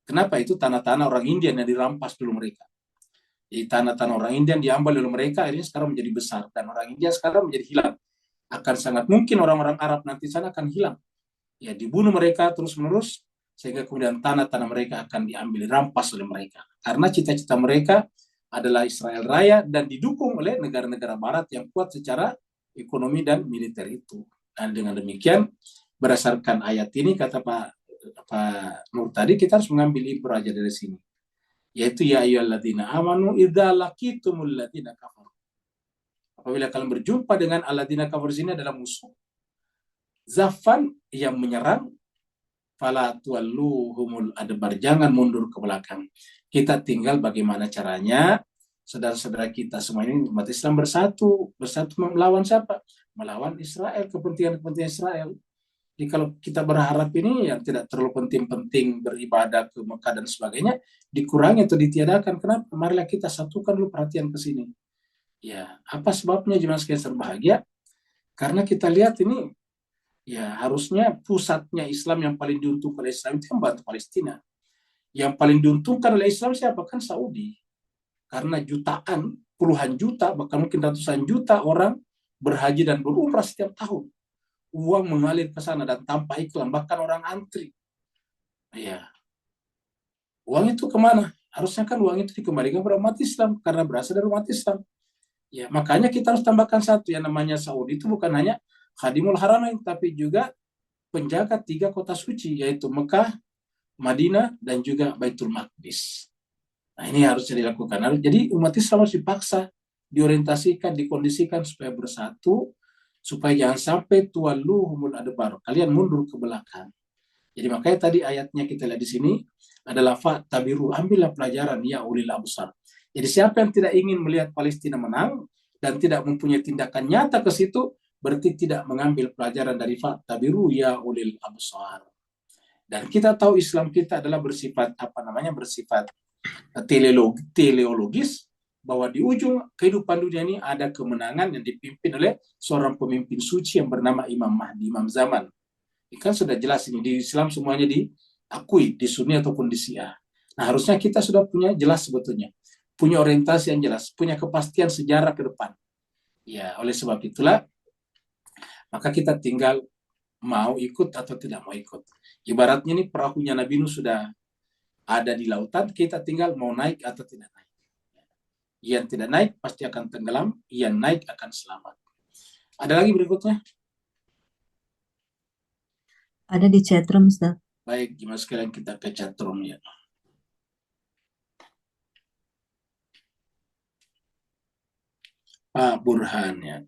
Kenapa? Itu tanah-tanah orang Indian yang dirampas dulu mereka. Jadi tanah-tanah orang Indian diambil oleh mereka, akhirnya sekarang menjadi besar. Dan orang India sekarang menjadi hilang. Akan sangat mungkin orang-orang Arab nanti sana akan hilang. Ya, dibunuh mereka terus-menerus, sehingga kemudian tanah-tanah mereka akan diambil, dirampas oleh mereka. Karena cita-cita mereka adalah Israel Raya dan didukung oleh negara-negara Barat yang kuat secara ekonomi dan militer itu. Dan dengan demikian, berdasarkan ayat ini, kata Pak Nur tadi, kita harus mengambil ibrah aja dari sini. Yaitu, ya ayyuhalladzina amanu idza laqitumul ladzina kafaru. Apabila kalian berjumpa dengan alladzina kafaru, sini adalah musuh. Zafan, yang menyerang, fala tuwalluhumul adbar, jangan mundur ke belakang. Kita tinggal bagaimana caranya saudara-saudara kita semua ini umat Islam bersatu melawan siapa? Melawan Israel, kepentingan Israel. Jadi kalau kita berharap ini yang tidak terlalu penting-penting beribadah ke Mekah dan sebagainya, dikurangi atau ditiadakan. Kenapa? Marilah kita satukan dulu perhatian ke sini. Ya, apa sebabnya jemaah sekalian berbahagia? Karena kita lihat ini, ya harusnya pusatnya Islam yang paling diuntungkan oleh Islam itu membantu Palestina. Yang paling diuntungkan oleh Islam siapa? Kan Saudi. Karena jutaan, puluhan juta, bahkan mungkin ratusan juta orang berhaji dan berumrah setiap tahun. Uang mengalir ke sana dan tanpa iklan, bahkan orang antri. Ya, uang itu kemana? Harusnya kan uang itu dikembalikan kepada umat Islam, karena berasal dari umat Islam. Ya, makanya kita harus tambahkan satu, yang namanya Saudi itu bukan hanya Khadimul Haramain, tapi juga penjaga 3 kota suci, yaitu Mekah, Madinah, dan juga Baitul Maqdis. Nah, ini harusnya dilakukan. Jadi umat Islam harus dipaksa, diorientasikan, dikondisikan supaya bersatu, supaya jangan sampai tuwalluhumul adbar, kalian mundur ke belakang. Jadi makanya tadi ayatnya kita lihat di sini adalah fa'tabiru, ambillah pelajaran ya ulil absar. Jadi siapa yang tidak ingin melihat Palestina menang dan tidak mempunyai tindakan nyata ke situ, berarti tidak mengambil pelajaran dari fa'tabiru ya ulil absar. Dan kita tahu Islam kita adalah bersifat bersifat teleologis, bahwa di ujung kehidupan dunia ini ada kemenangan yang dipimpin oleh seorang pemimpin suci yang bernama Imam Mahdi, Imam Zaman. Ini kan sudah jelas ini, di Islam semuanya diakui, di Sunni ataupun di Syiah. Nah, harusnya kita sudah punya jelas sebetulnya, punya orientasi yang jelas, punya kepastian sejarah ke depan. Ya, oleh sebab itulah, maka kita tinggal mau ikut atau tidak mau ikut. Ibaratnya ini perahunya Nabi Nuh sudah ada di lautan, kita tinggal mau naik atau tidak naik. Yang tidak naik pasti akan tenggelam, yang naik akan selamat. Ada lagi berikutnya? Ada di chatroom, Ustaz. Baik, gimana sekalian kita ke chatroom ya. Pak Burhan ya.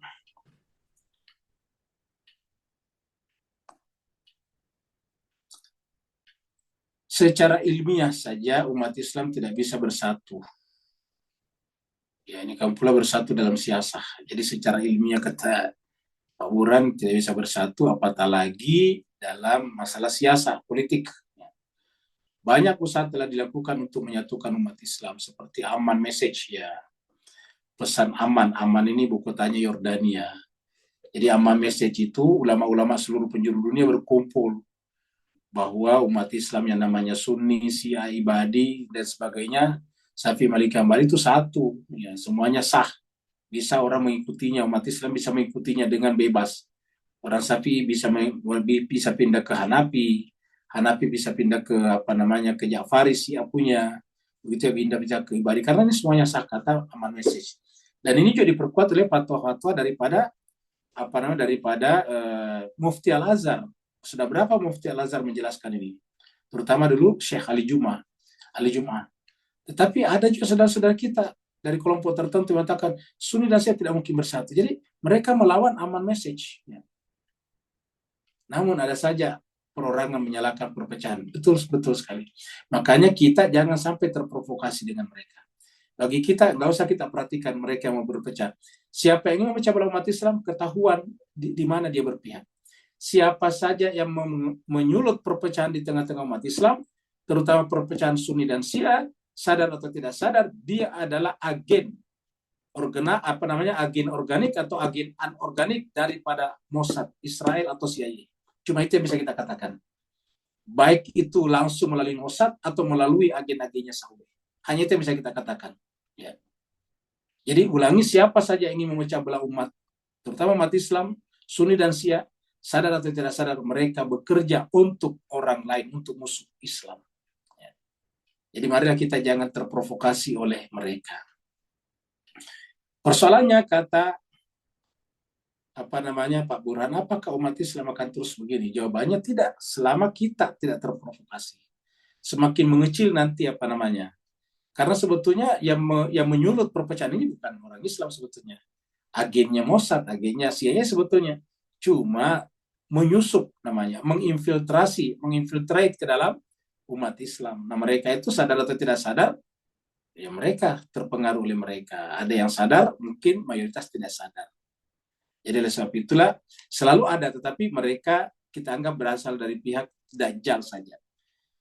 Secara ilmiah saja umat Islam tidak bisa bersatu. Ya, ini kan pula bersatu dalam siasah. Jadi secara ilmiah kata Pak Burhan tidak bisa bersatu, apatah lagi dalam masalah siasah politik. Banyak usaha telah dilakukan untuk menyatukan umat Islam, seperti Aman Message ya. Pesan aman ini buku kotanya Yordania. Jadi Amma Message itu ulama-ulama seluruh penjuru dunia berkumpul bahwa umat Islam yang namanya Sunni, Syiah, Ibadi dan sebagainya, Syafi'i, Maliki, Hambali itu satu, ya, semuanya sah. Bisa orang mengikutinya, umat Islam bisa mengikutinya dengan bebas. Orang Syafi'i bisa pindah ke Hanafi, Hanafi bisa pindah ke ke Ja'fari, Syiah punya, begitu ya, pindah ke Ibadi, karena ini semuanya sah, kata Aman Message. Dan ini juga diperkuat oleh fatwa-fatwa daripada Mufti Al-Azhar. Sudah berapa Mufti Al-Azhar menjelaskan ini? Terutama dulu Syekh Ali Jum'ah. Tetapi ada juga saudara-saudara kita dari kelompok tertentu yang mengatakan Sunni dan Syiah tidak mungkin bersatu. Jadi mereka melawan Aman Message. Ya. Namun ada saja perorangan menyalakan perpecahan. Betul sekali. Makanya kita jangan sampai terprovokasi dengan mereka. Bagi kita, nggak usah kita perhatikan mereka yang mau berpecah. Siapa yang ingin memecah belah umat Islam, ketahuan di mana dia berpihak. Siapa saja yang menyulut perpecahan di tengah-tengah umat Islam, terutama perpecahan Sunni dan Syiah, sadar atau tidak sadar, dia adalah agen agen organik atau agen anorganik daripada Mossad, Israel atau CIA. Cuma itu yang bisa kita katakan. Baik itu langsung melalui Mossad atau melalui agen-agennya Saudi. Hanya itu yang bisa kita katakan. Ya. Jadi ulangi, siapa saja ingin memecah belah umat, terutama umat Islam, Sunni dan Syiah, sadar atau tidak sadar, mereka bekerja untuk orang lain, untuk musuh Islam. Ya. Jadi marilah kita jangan terprovokasi oleh mereka. Persoalannya, kata Pak Burhan, apakah umat Islam akan terus begini? Jawabannya tidak, selama kita tidak terprovokasi. Semakin mengecil nanti karena sebetulnya yang menyulut perpecahan ini bukan orang Islam sebetulnya. Agennya Mossad, agennya CIA sebetulnya. Cuma menyusup menginfiltrate ke dalam umat Islam. Nah, mereka itu sadar atau tidak sadar, ya mereka terpengaruh oleh mereka. Ada yang sadar, mungkin mayoritas tidak sadar. Jadi oleh sebab itulah selalu ada, tetapi mereka kita anggap berasal dari pihak Dajjal saja.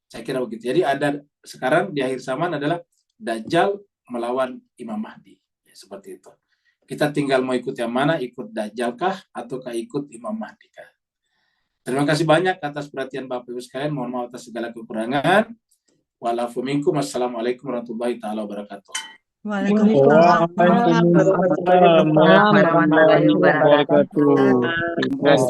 Saya kira begitu. Jadi ada sekarang di akhir zaman adalah Dajjal melawan Imam Mahdi. Ya, seperti itu. Kita tinggal mau ikut yang mana, ikut Dajjal kah, ataukah ikut Imam Mahdi kah. Terima kasih banyak atas perhatian Bapak Ibu sekalian. Mohon maaf atas segala kekurangan. Wa'alafu minkum. Wassalamualaikum warahmatullahi wabarakatuh. Waalaikumsalam warahmatullahi wabarakatuh. Waalaikumsalam warahmatullahi wabarakatuh. Terima kasih.